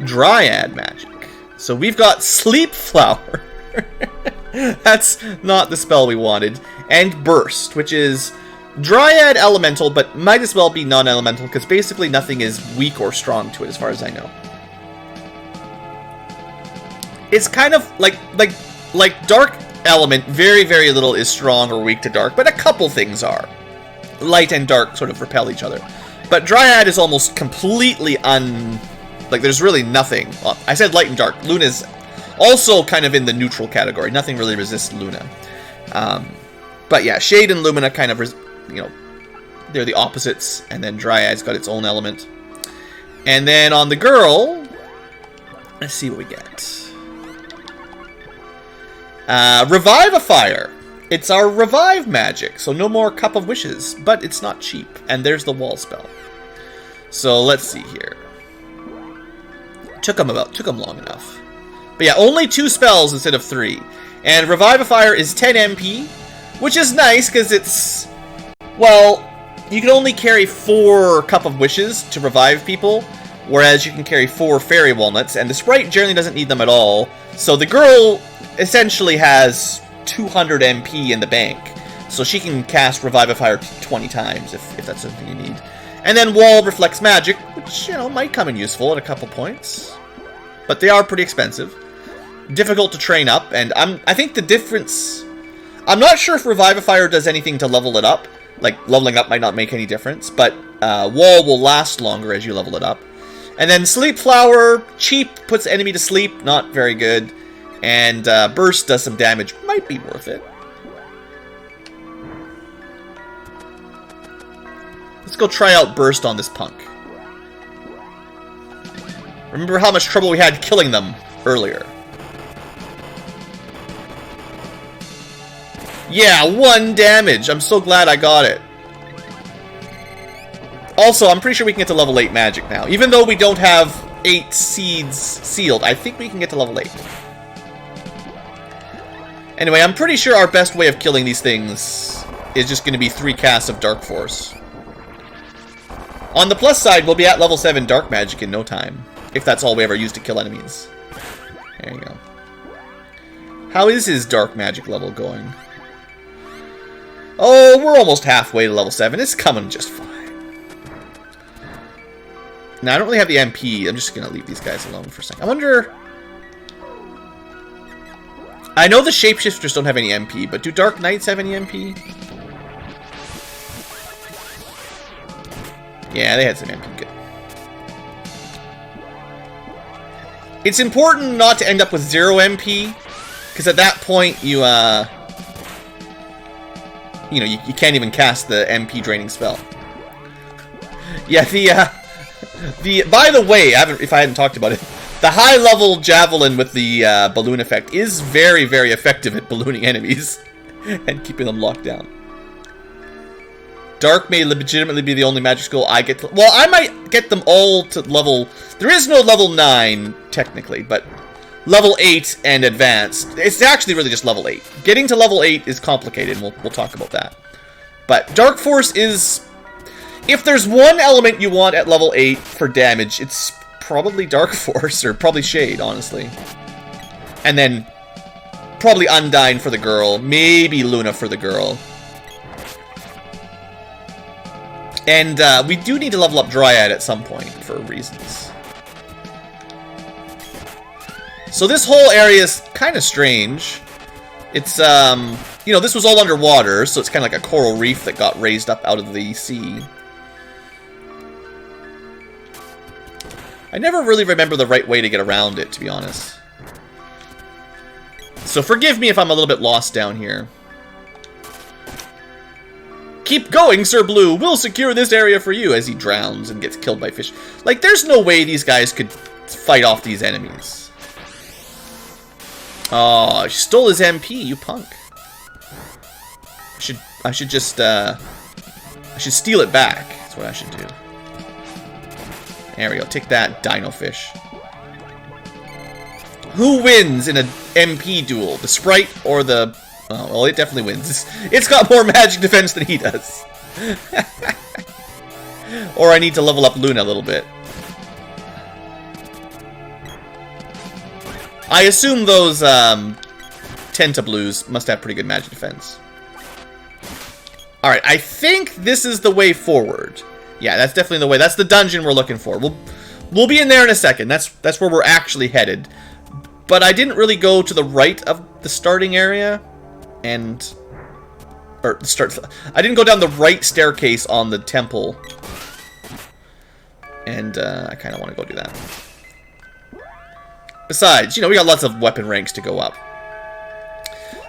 Dryad magic. So we've got Sleep Flower. That's not the spell we wanted. And Burst, which is Dryad Elemental, but might as well be non-elemental, because basically nothing is weak or strong to it, as far as I know. It's kind of like Dark Element, very, very little is strong or weak to Dark, but a couple things are. Light and Dark sort of repel each other. But Dryad is almost completely like, there's really nothing. Well, I said Light and Dark. Luna's also kind of in the neutral category. Nothing really resists Luna. But yeah, Shade and Lumina kind of, they're the opposites. And then Dryad's got its own element. And then on the girl, let's see what we get. Revivifier. It's our revive magic, so no more Cup of Wishes, but it's not cheap. And there's the wall spell. So let's see here. Took them long enough. But yeah, only 2 spells instead of 3. And Revivifier is 10 MP, which is nice because it's, well, you can only carry 4 Cup of Wishes to revive people, whereas you can carry 4 Fairy Walnuts, and the Sprite generally doesn't need them at all. So the girl essentially has 200 MP in the bank, so she can cast Revivifier 20 times if that's something you need. And then wall reflects magic, which, you know, might come in useful at a couple points. But they are pretty expensive. Difficult to train up, and I think the difference... I'm not sure if Revivifier does anything to level it up. Like, leveling up might not make any difference, but wall will last longer as you level it up. And then Sleep Flower, cheap, puts enemy to sleep, not very good. And Burst does some damage, might be worth it. Let's go try out Burst on this punk. Remember how much trouble we had killing them earlier. Yeah, 1 damage. I'm so glad I got it. Also, I'm pretty sure we can get to level 8 magic now. Even though we don't have 8 seeds sealed, I think we can get to level 8. Anyway, I'm pretty sure our best way of killing these things is just going to be 3 casts of Dark Force. On the plus side, we'll be at level 7 Dark Magic in no time. If that's all we ever use to kill enemies. There you go. How is his Dark Magic level going? Oh, we're almost halfway to level 7. It's coming just fine. Now, I don't really have the MP. I'm just going to leave these guys alone for a second. I wonder... I know the Shapeshifters don't have any MP, but do Dark Knights have any MP? Yeah, they had some MP. Good. It's important not to end up with 0 MP, because at that point you, you know, you can't even cast the MP draining spell. Yeah, by the way, if I hadn't talked about it, the high level javelin with the balloon effect is very, very effective at ballooning enemies and keeping them locked down. Dark may legitimately be the only magic school I get to... Well, I might get them all to level... There is no level 9, technically, but level 8 and advanced. It's actually really just level 8. Getting to level 8 is complicated, and we'll talk about that. But Dark Force is... If there's one element you want at level 8 for damage, it's probably Dark Force, or probably Shade, honestly. And then probably Undyne for the girl, maybe Luna for the girl. And we do need to level up Dryad at some point, for reasons. So this whole area is kind of strange. It's, you know, this was all underwater, so it's kind of like a coral reef that got raised up out of the sea. I never really remember the right way to get around it, to be honest. So forgive me if I'm a little bit lost down here. Keep going, Sir Blue. We'll secure this area for you, as he drowns and gets killed by fish. Like, there's no way these guys could fight off these enemies. Oh, you stole his MP, you punk. I should just, I should steal it back. That's what I should do. There we go. Take that, Dino Fish. Who wins in an MP duel? The Sprite or the... Oh, well, it definitely wins. It's got more magic defense than he does. Or I need to level up Luna a little bit. I assume those Tentablues must have pretty good magic defense. Alright, I think this is the way forward. Yeah, that's definitely the way. That's the dungeon we're looking for. We'll be in there in a second. That's where we're actually headed. But I didn't really go to the right of the starting area. I didn't go down the right staircase on the temple. And I kind of want to go do that. Besides, you know, we got lots of weapon ranks to go up.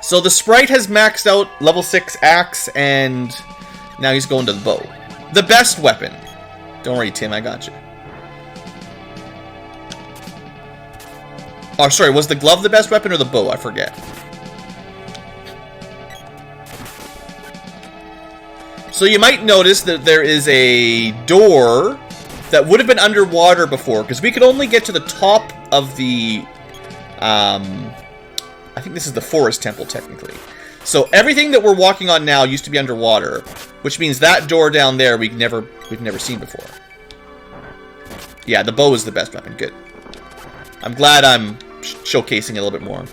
So the Sprite has maxed out level 6 axe, and now he's going to the bow. The best weapon. Don't worry, Tim, I got you. Oh, sorry, was the glove the best weapon or the bow? I forget. So you might notice that there is a door that would have been underwater before, because we could only get to the top of the... I think this is the forest temple, technically. So everything that we're walking on now used to be underwater, which means that door down there we've never seen before. Yeah, the bow is the best weapon. Good. I'm glad I'm showcasing it a little bit more.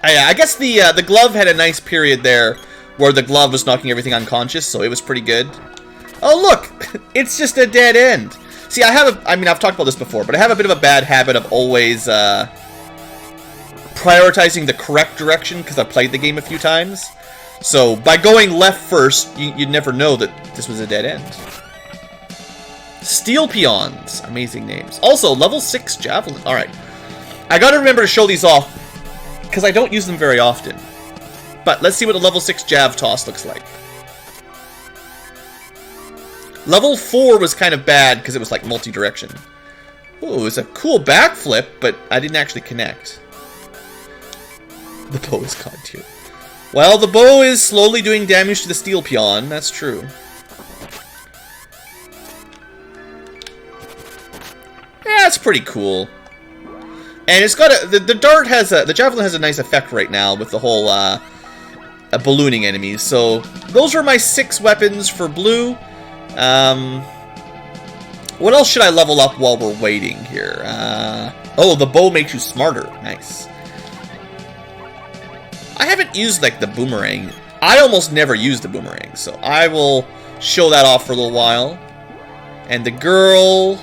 I guess the glove had a nice period there where the glove was knocking everything unconscious, so it was pretty good. Oh, look! It's just a dead end. See, I mean, I've talked about this before, but I have a bit of a bad habit of always prioritizing the correct direction because I've played the game a few times. So, by going left first, you'd never know that this was a dead end. Steel Peons. Amazing names. Also, level 6 Javelin. Alright. I gotta remember to show these off, because I don't use them very often. But let's see what a level 6 Jav Toss looks like. Level 4 was kind of bad, because it was like multi-direction. Ooh, it was a cool backflip, but I didn't actually connect. The bow is god tier. Well, the bow is slowly doing damage to the Steel Peon, that's true. Yeah, it's pretty cool. And it's got a... The dart has a... The javelin has a nice effect right now with the whole, ballooning enemies. So, those were my 6 weapons for blue. What else should I level up while we're waiting here? Oh, the bow makes you smarter. Nice. I haven't used, like, the boomerang. I almost never use the boomerang, so I will show that off for a little while. And the girl...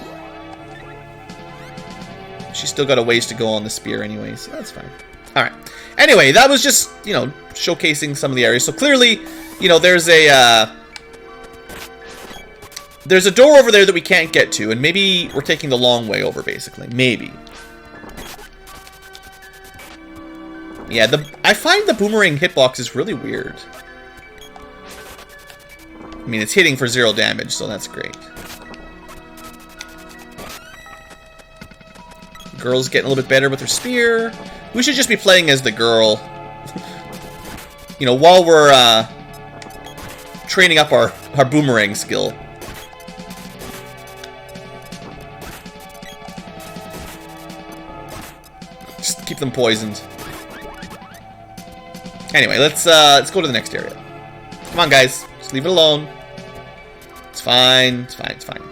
She's still got a ways to go on the spear anyway, so that's fine. Alright. Anyway, that was just, you know, showcasing some of the areas. So clearly, you know, there's a door over there that we can't get to, and maybe we're taking the long way over, basically. Maybe. Yeah, I find the boomerang hitbox is really weird. I mean, it's hitting for 0 damage, so that's great. Girl's getting a little bit better with her spear. We should just be playing as the girl. You know, while we're training up our boomerang skill. Just keep them poisoned. Anyway, let's go to the next area. Come on, guys. Just leave it alone. It's fine. It's fine. It's fine.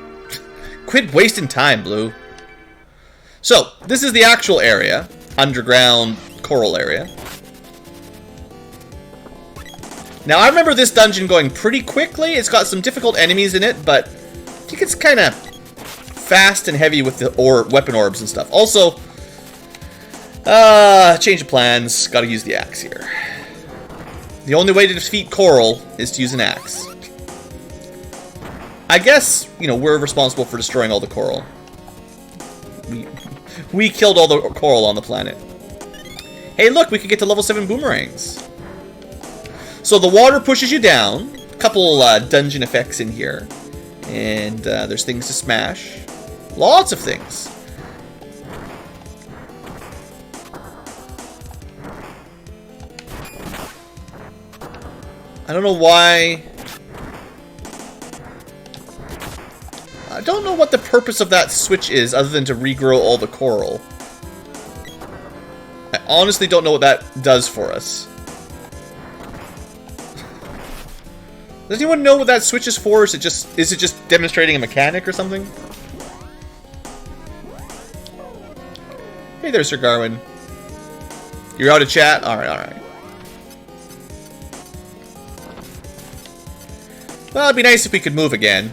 Quit wasting time, Blue. So, this is the actual area. Underground coral area. Now, I remember this dungeon going pretty quickly. It's got some difficult enemies in it, but I think it's kind of fast and heavy with the weapon orbs and stuff. Also, change of plans. Gotta use the axe here. The only way to defeat coral is to use an axe. I guess, you know, we're responsible for destroying all the coral. We killed all the coral on the planet. Hey, look, we could get to level 7 boomerangs. So the water pushes you down. A couple dungeon effects in here. And there's things to smash. Lots of things. I don't know why... I don't know what the purpose of that switch is, other than to regrow all the coral. I honestly don't know what that does for us. Does anyone know what that switch is for? Is it just demonstrating a mechanic or something? Hey there, Sir Garwin. You're out of chat? Alright, alright. Well, it'd be nice if we could move again.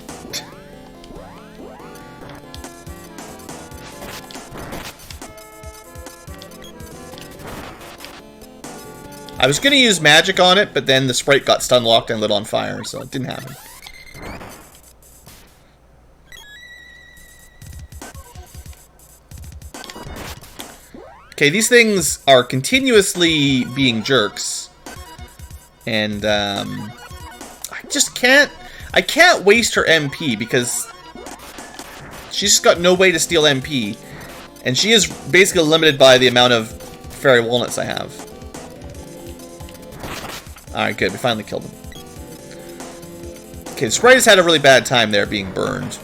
I was going to use magic on it, but then the sprite got stun locked and lit on fire, so it didn't happen. Okay, these things are continuously being jerks. And, I just can't... I can't waste her MP, because she's just got no way to steal MP. And she is basically limited by the amount of fairy walnuts I have. Alright, good. We finally killed him. Okay, the sprite has had a really bad time there being burned.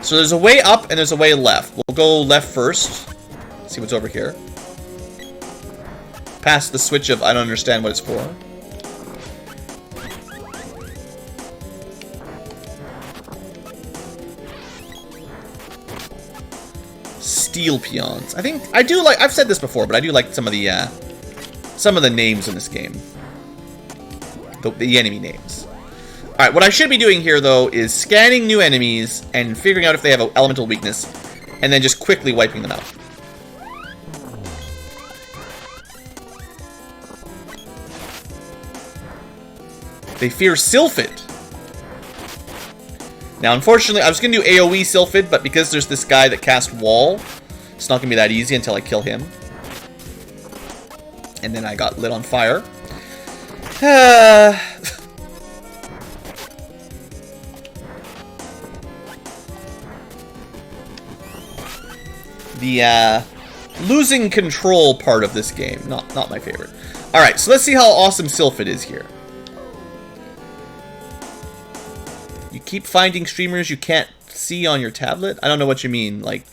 So there's a way up and there's a way left. We'll go left first. See what's over here. Past the switch of I don't understand what it's for. Steel peons. I think I do like. I've said this before, but I do like some of the some of the names in this game. The enemy names. Alright, what I should be doing here, though, is scanning new enemies and figuring out if they have an elemental weakness, and then just quickly wiping them out. They fear Sylphid. Now, unfortunately, I was going to do AoE Sylphid, but because there's this guy that casts Wall, it's not going to be that easy until I kill him. And then I got lit on fire. The losing control part of this game, not my favorite. Alright, so let's see how awesome Sylphid is here. You keep finding streamers you can't see on your tablet? I don't know what you mean, like,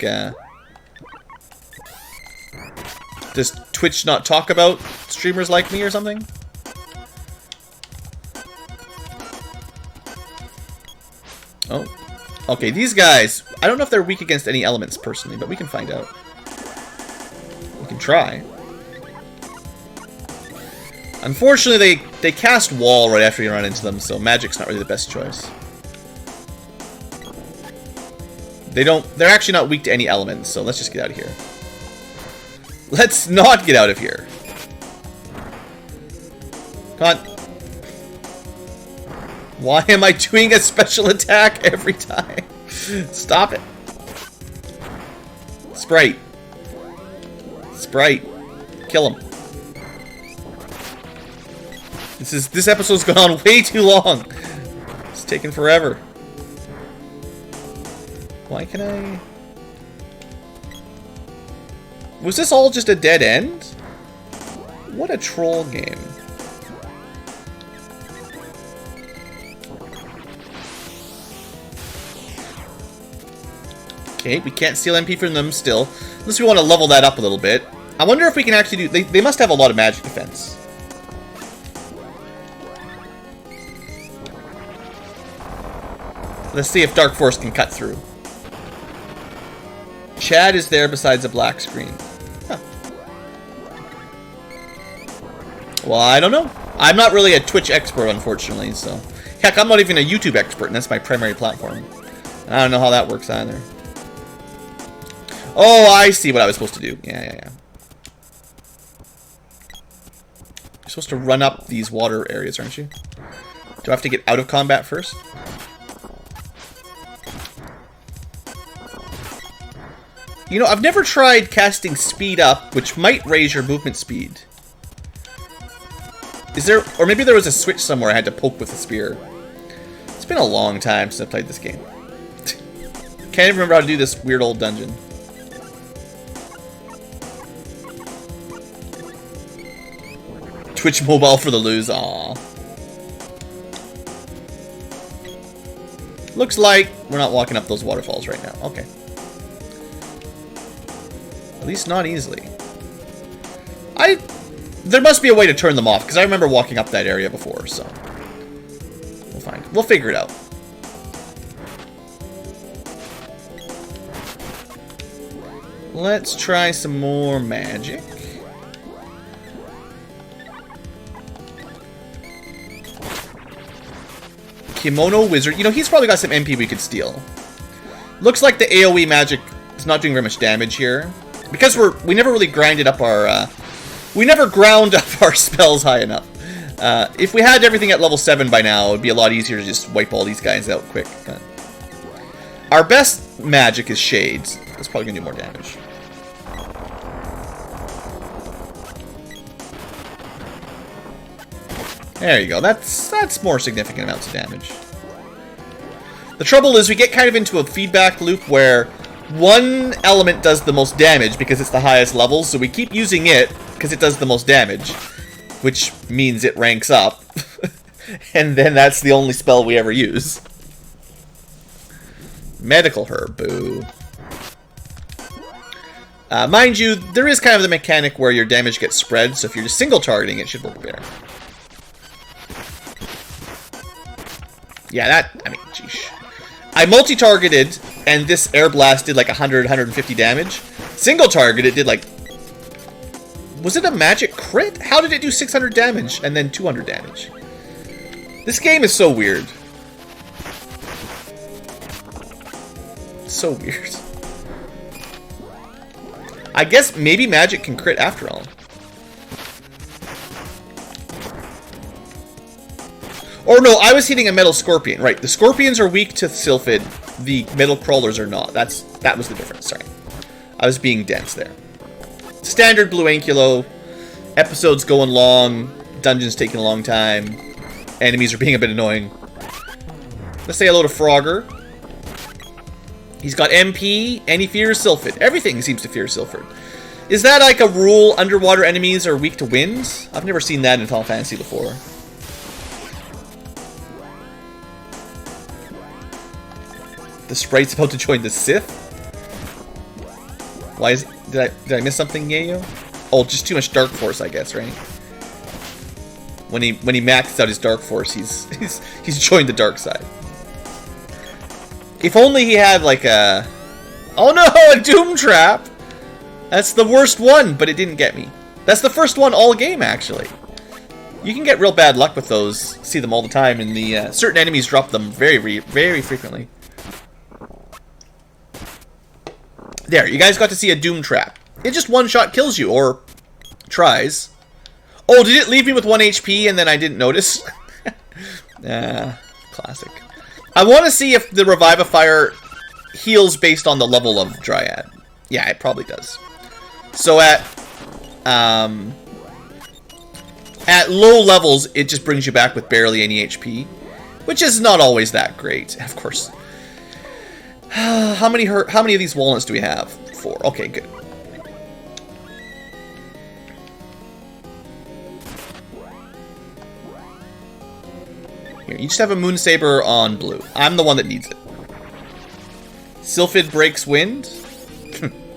does Twitch not talk about streamers like me or something? Oh. Okay, these guys, I don't know if they're weak against any elements personally, but we can find out. We can try. Unfortunately, they cast Wall right after you run into them, so magic's not really the best choice. They're actually not weak to any elements, so let's just get out of here. Let's not get out of here. Come on. Why am I doing a special attack every time? Stop it. Sprite. Sprite. Kill him. This episode's gone on way too long. It's taking forever. Why can I... Was this all just a dead end? What a troll game. Okay, we can't steal MP from them still. Unless we want to level that up a little bit. I wonder if we can actually do... They must have a lot of magic defense. Let's see if Dark Force can cut through. Chad is there besides a black screen. Huh. Well, I don't know. I'm not really a Twitch expert, unfortunately, so... Heck, I'm not even a YouTube expert, and that's my primary platform. And I don't know how that works either. Oh, I see what I was supposed to do. Yeah. You're supposed to run up these water areas, aren't you? Do I have to get out of combat first? You know, I've never tried casting speed up, which might raise your movement speed. Is there... Or maybe there was a switch somewhere I had to poke with a spear. It's been a long time since I played this game. Can't even remember how to do this weird old dungeon. Twitch mobile for the lose. Aww. Looks like we're not walking up those waterfalls right now. Okay. At least not easily. There must be a way to turn them off, because I remember walking up that area before, so... We'll find it. We'll figure it out. Let's try some more magic. Kimono Wizard. You know, he's probably got some MP we could steal. Looks like the AoE magic is not doing very much damage here. Because we never really grinded up our... we never ground up our spells high enough. If we had everything at level 7 by now, it would be a lot easier to just wipe all these guys out quick. But our best magic is Shades. That's probably going to do more damage. There you go. That's more significant amounts of damage. The trouble is we get kind of into a feedback loop where one element does the most damage because it's the highest level, so we keep using it because it does the most damage, which means it ranks up. And then that's the only spell we ever use. Medical Herb, boo. Mind you, there is kind of the mechanic where your damage gets spread, so if you're just single targeting, it should work better. Yeah, I mean, geesh. I multi-targeted, and this air blast did like 100, 150 damage. Single target, it did like Was it a magic crit? How did it do 600 damage and then 200 damage? This game is so weird. So weird. I guess maybe magic can crit after all. Or no, I was hitting a metal scorpion. Right, the scorpions are weak to Sylphid. The metal crawlers are not. That was the difference. Sorry, I was being dense there. Standard Blueankylo. Episodes going long. Dungeons taking a long time. Enemies are being a bit annoying. Let's say hello to Frogger. He's got MP, and he fears Sylphid. Everything seems to fear Sylphid. Is that like a rule? Underwater enemies are weak to winds? I've never seen that in Final Fantasy before. The sprite's about to join the Sith? Why is... Did I miss something, Yayo? Oh, just too much Dark Force, I guess, right? When he maxes out his Dark Force, he's joined the dark side. If only he had like a... Oh no, a Doom Trap! That's the worst one, but it didn't get me. That's the first one all game, actually. You can get real bad luck with those. See them all the time, and the certain enemies drop them very frequently. There, you guys got to see a Doom Trap. It just one-shot kills you, or tries. Oh, did it leave me with 1 HP and then I didn't notice? Classic. I want to see if the Revivifier heals based on the level of Dryad. Yeah, it probably does. So at low levels, it just brings you back with barely any HP, which is not always that great, of course. How many of these walnuts do we have? 4. Okay, good. Here, you just have a Moon Saber on blue. I'm the one that needs it. Sylphid breaks wind?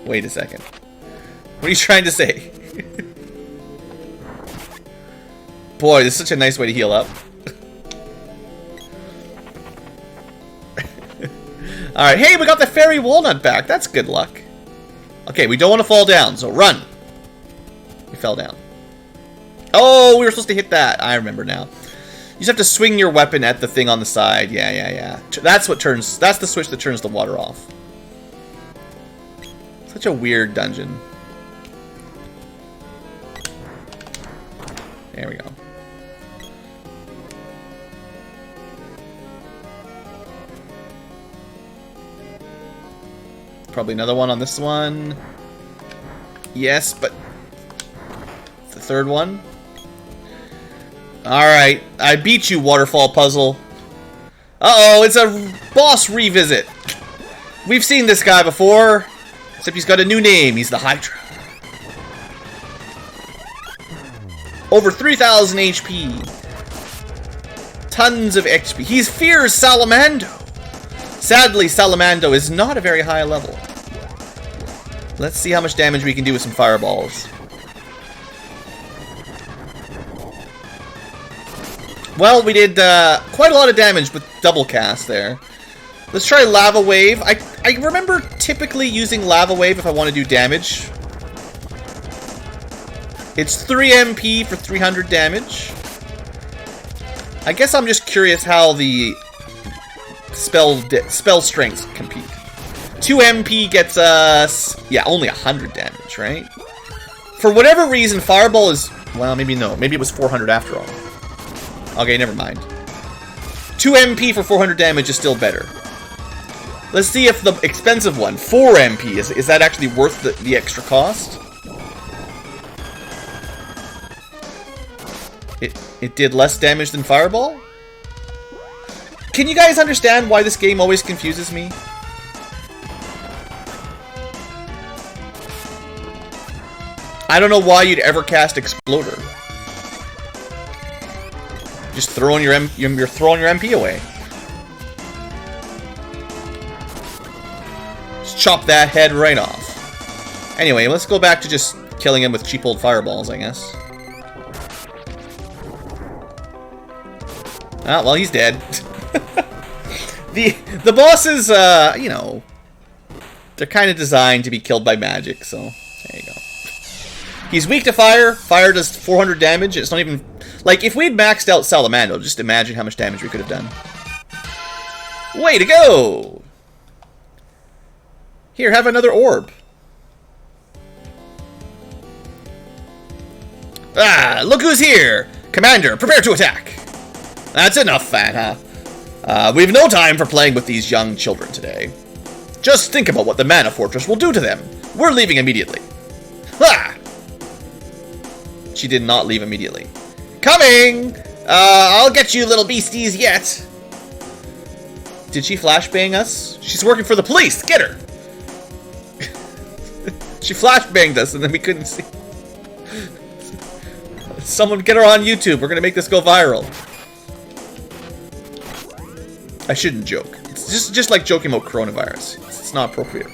Wait a second. What are you trying to say? Boy, this is such a nice way to heal up. Alright, hey, we got the Fairy Walnut back. That's good luck. Okay, we don't want to fall down, so run. We fell down. Oh, we were supposed to hit that. I remember now. You just have to swing your weapon at the thing on the side. Yeah. That's what turns... That's the switch that turns the water off. Such a weird dungeon. There we go. Probably another one on this one. Yes, but... the third one. Alright, I beat you, Waterfall Puzzle. Uh-oh, it's a boss revisit. We've seen this guy before, except he's got a new name. He's the Hydra. Over 3,000 HP. Tons of XP. He fears Salamando. Sadly, Salamando is not a very high level. Let's see how much damage we can do with some fireballs. Well, we did quite a lot of damage with double cast there. Let's try Lava Wave. I remember typically using Lava Wave if I want to do damage. It's 3 MP for 300 damage. I guess I'm just curious how the spell strengths compete. 2 MP gets us... yeah, only 100 damage, right? For whatever reason, Fireball is... well, maybe no. Maybe it was 400 after all. Okay, never mind. 2 MP for 400 damage is still better. Let's see if the expensive one, 4 MP, is that actually worth the extra cost? It did less damage than Fireball? Can you guys understand why this game always confuses me? I don't know why you'd ever cast Exploder. Just throwing you're throwing your MP away. Just chop that head right off. Anyway, let's go back to just killing him with cheap old fireballs, I guess. Ah, well, he's dead. The bosses, you know, they're kind of designed to be killed by magic, so there you go. He's weak to fire. Fire does 400 damage. It's not even... Like, if we'd maxed out Salamando, just imagine how much damage we could have done. Way to go! Here, have another orb. Ah, look who's here! Commander, prepare to attack! That's enough, Fan, huh? We've no time for playing with these young children today. Just think about what the Mana Fortress will do to them. We're leaving immediately. Ha! She did not leave immediately. Coming! I'll get you little beasties yet. Did she flashbang us? She's working for the police! Get her! She flashbanged us and then we couldn't see. Someone get her on YouTube. We're gonna make this go viral. I shouldn't joke. It's just like joking about coronavirus. It's not appropriate.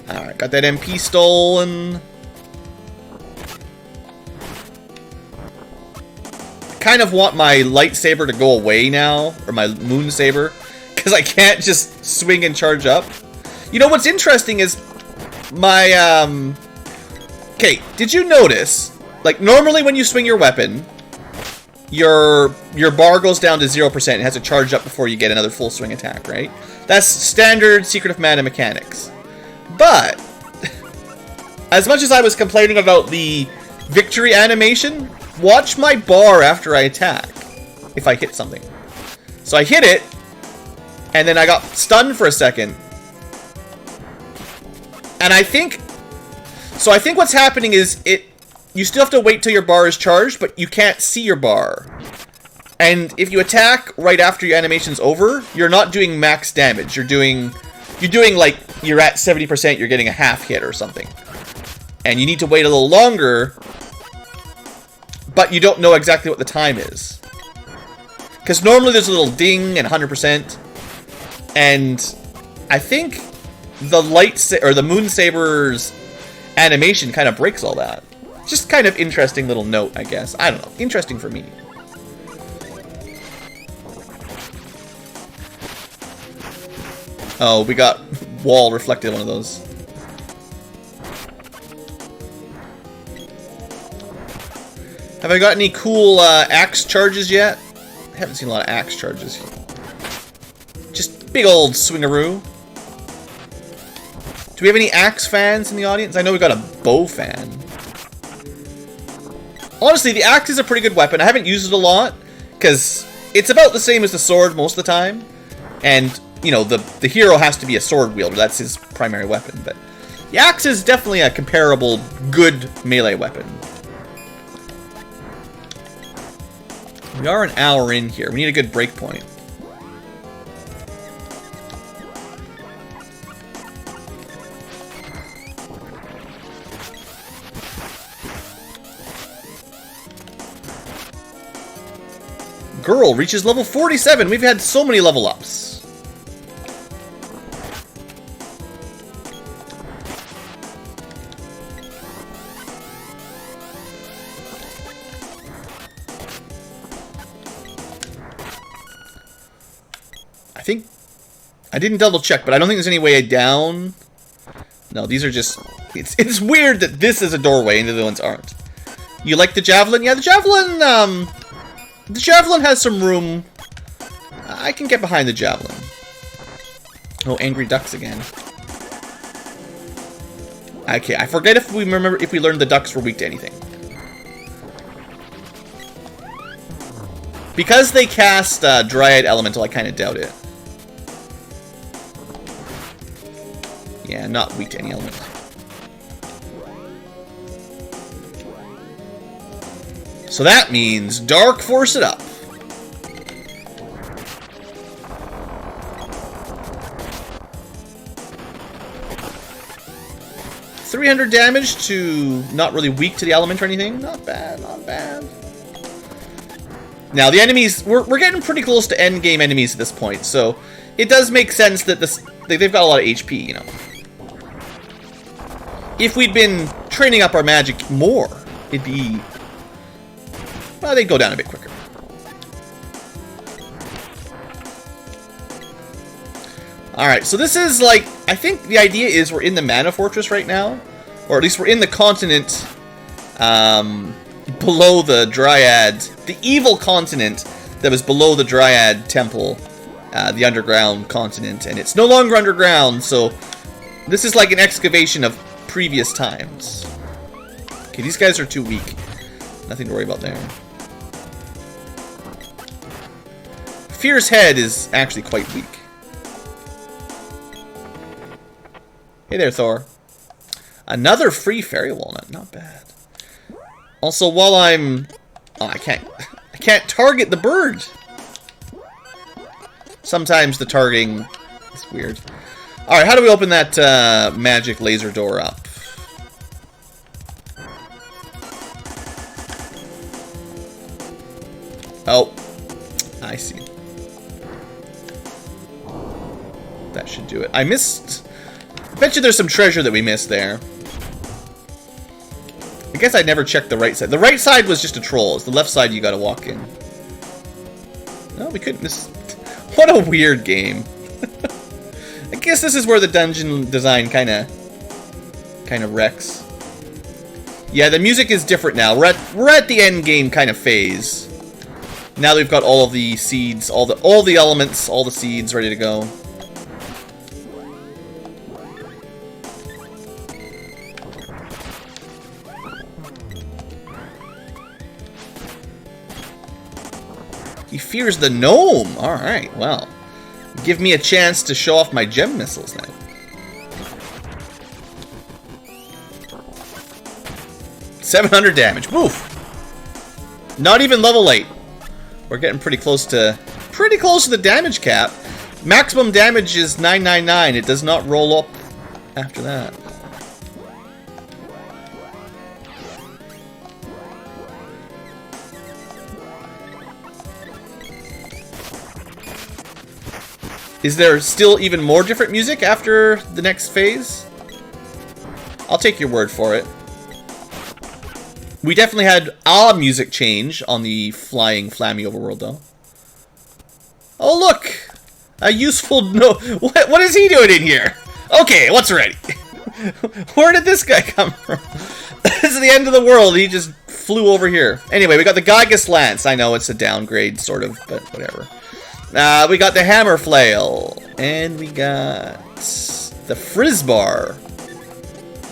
Alright, got that MP stolen. I kind of want my lightsaber to go away now, or my moon saber, because I can't just swing and charge up. You know what's interesting is my okay, did you notice, like, normally when you swing your weapon, your bar goes down to 0%. It has to charge up before you get another full swing attack, right? That's standard Secret of Mana mechanics. But as much as I was complaining about the victory animation, watch my bar after I attack if I hit something. So I hit it, and then I got stunned for a second. And I think what's happening is you still have to wait till your bar is charged, but you can't see your bar. And if you attack right after your animation's over, you're not doing max damage. You're doing like, you're at 70%, you're getting a half hit or something. And you need to wait a little longer, but you don't know exactly what the time is. Because normally there's a little ding and 100%. And I think the moon saber's animation kind of breaks all that. Just kind of interesting little note, I guess. I don't know. Interesting for me. Oh, we got wall reflected one of those. Have I got any cool axe charges yet? I haven't seen a lot of axe charges. Just big old swingaroo. Do we have any axe fans in the audience? I know we got a bow fan. Honestly, the axe is a pretty good weapon. I haven't used it a lot, because it's about the same as the sword most of the time. And, you know, the hero has to be a sword wielder. That's his primary weapon. But the axe is definitely a comparable, good melee weapon. We are an hour in here. We need a good break point. Girl reaches level 47. We've had so many level ups. I think I didn't double check, but I don't think there's any way down. No, these are just... It's weird that this is a doorway and the other ones aren't. You like the javelin? Yeah, the javelin, the javelin has some room. I can get behind the javelin. Oh, angry ducks again. Okay, I forget if we learned the ducks were weak to anything. Because they cast Dryad Elemental, I kind of doubt it. Yeah, not weak to any element. So that means Dark Force it up. $300 damage to not really weak to the element or anything. Not bad, not bad. Now the enemies, we're getting pretty close to end game enemies at this point, so it does make sense that they've got a lot of HP, you know. If we'd been training up our magic more, it'd be... Well, they'd go down a bit quicker. Alright, so this is like, I think the idea is we're in the Mana Fortress right now. Or at least we're in the continent below the Dryad, the evil continent that was below the Dryad Temple, the underground continent. And it's no longer underground, so this is like an excavation of previous times. Okay, these guys are too weak. Nothing to worry about there. Fear's head is actually quite weak. Hey there, Thor. Another free fairy walnut, not bad. Also, while I'm... Oh, I can't target the bird. Sometimes the targeting is weird. Alright, how do we open that magic laser door up? Oh, I see. That should do it. I missed... I bet you there's some treasure that we missed there. I guess I never checked the right side. The right side was just a troll. It's the left side you gotta walk in. No, we couldn't miss... What a weird game. I guess this is where the dungeon design kinda wrecks. Yeah, the music is different now. We're at the end game kind of phase. Now that we've got all of the seeds, all the elements, all the seeds ready to go. He fears the gnome. Alright, well. Give me a chance to show off my gem missiles now. $700 damage. Woof! Not even level 8. We're getting pretty close to the damage cap. Maximum damage is 999. It does not roll up after that. Is there still even more different music after the next phase? I'll take your word for it. We definitely had a music change on the flying Flammy overworld, though. Oh, look! A useful no... What is he doing in here? Okay, what's ready? Where did this guy come from? This is the end of the world. He just flew over here. Anyway, we got the Gygus Lance. I know it's a downgrade, sort of, but whatever. We got the Hammer Flail. And we got the Frizzbar.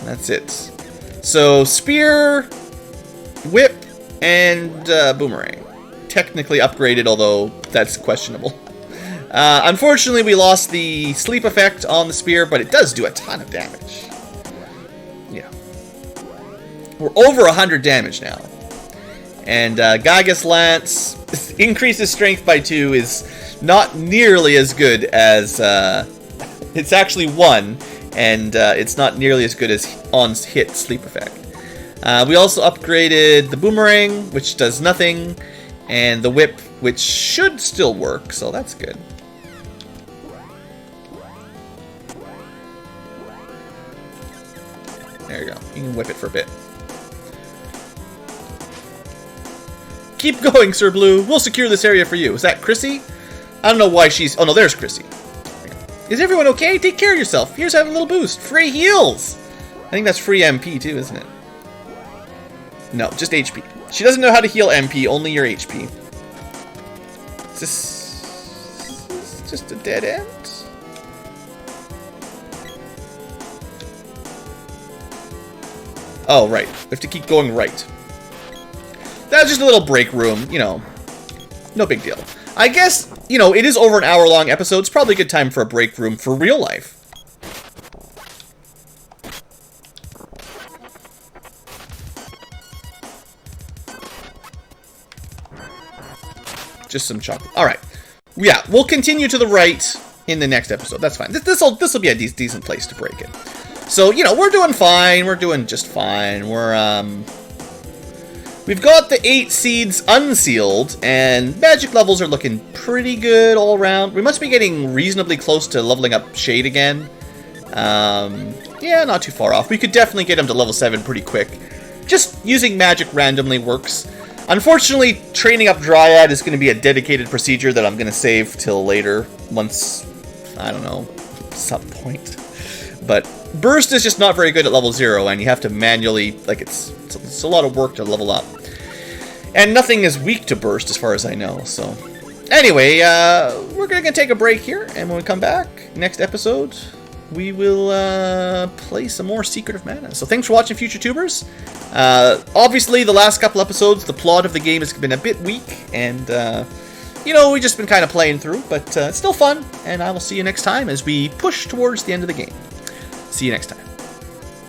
That's it. So, Spear, Whip, and Boomerang. Technically upgraded, although that's questionable. Unfortunately, we lost the sleep effect on the Spear, but it does do a ton of damage. Yeah. We're over 100 damage now. And Gygus Lance increases strength by 2 is not nearly as good as... it's actually 1, and it's not nearly as good as on hit sleep effect. We also upgraded the Boomerang, which does nothing, and the Whip, which should still work, so that's good. There you go. You can whip it for a bit. Keep going, Sir Blue. We'll secure this area for you. Is that Chrissy? I don't know why she's... Oh, no, there's Chrissy. Is everyone okay? Take care of yourself. Here's having a little boost. Free heals. I think that's free MP, too, isn't it? No, just HP. She doesn't know how to heal MP, only your HP. Is this just a dead end? Oh, right. We have to keep going right. That's just a little break room, you know. No big deal. I guess, you know, it is over an hour-long episode. It's probably a good time for a break room for real life. Just some chocolate. Alright. Yeah, we'll continue to the right in the next episode. That's fine. This'll be a decent place to break it. So, you know, we're doing fine. We're doing just fine. We've got the 8 seeds unsealed, and magic levels are looking pretty good all around. We must be getting reasonably close to leveling up Shade again. Yeah, not too far off. We could definitely get him to level 7 pretty quick. Just using magic randomly works. Unfortunately, training up Dryad is going to be a dedicated procedure that I'm going to save till later. Once, I don't know, some point. But Burst is just not very good at level 0, and you have to manually, like, it's a lot of work to level up. And nothing is weak to Burst as far as I know, so... Anyway, we're going to take a break here, and when we come back, next episode, we will play some more Secret of Mana. So thanks for watching, future tubers. Obviously, the last couple episodes, the plot of the game has been a bit weak, and, you know, we've just been kind of playing through, but it's still fun, and I will see you next time as we push towards the end of the game. See you next time.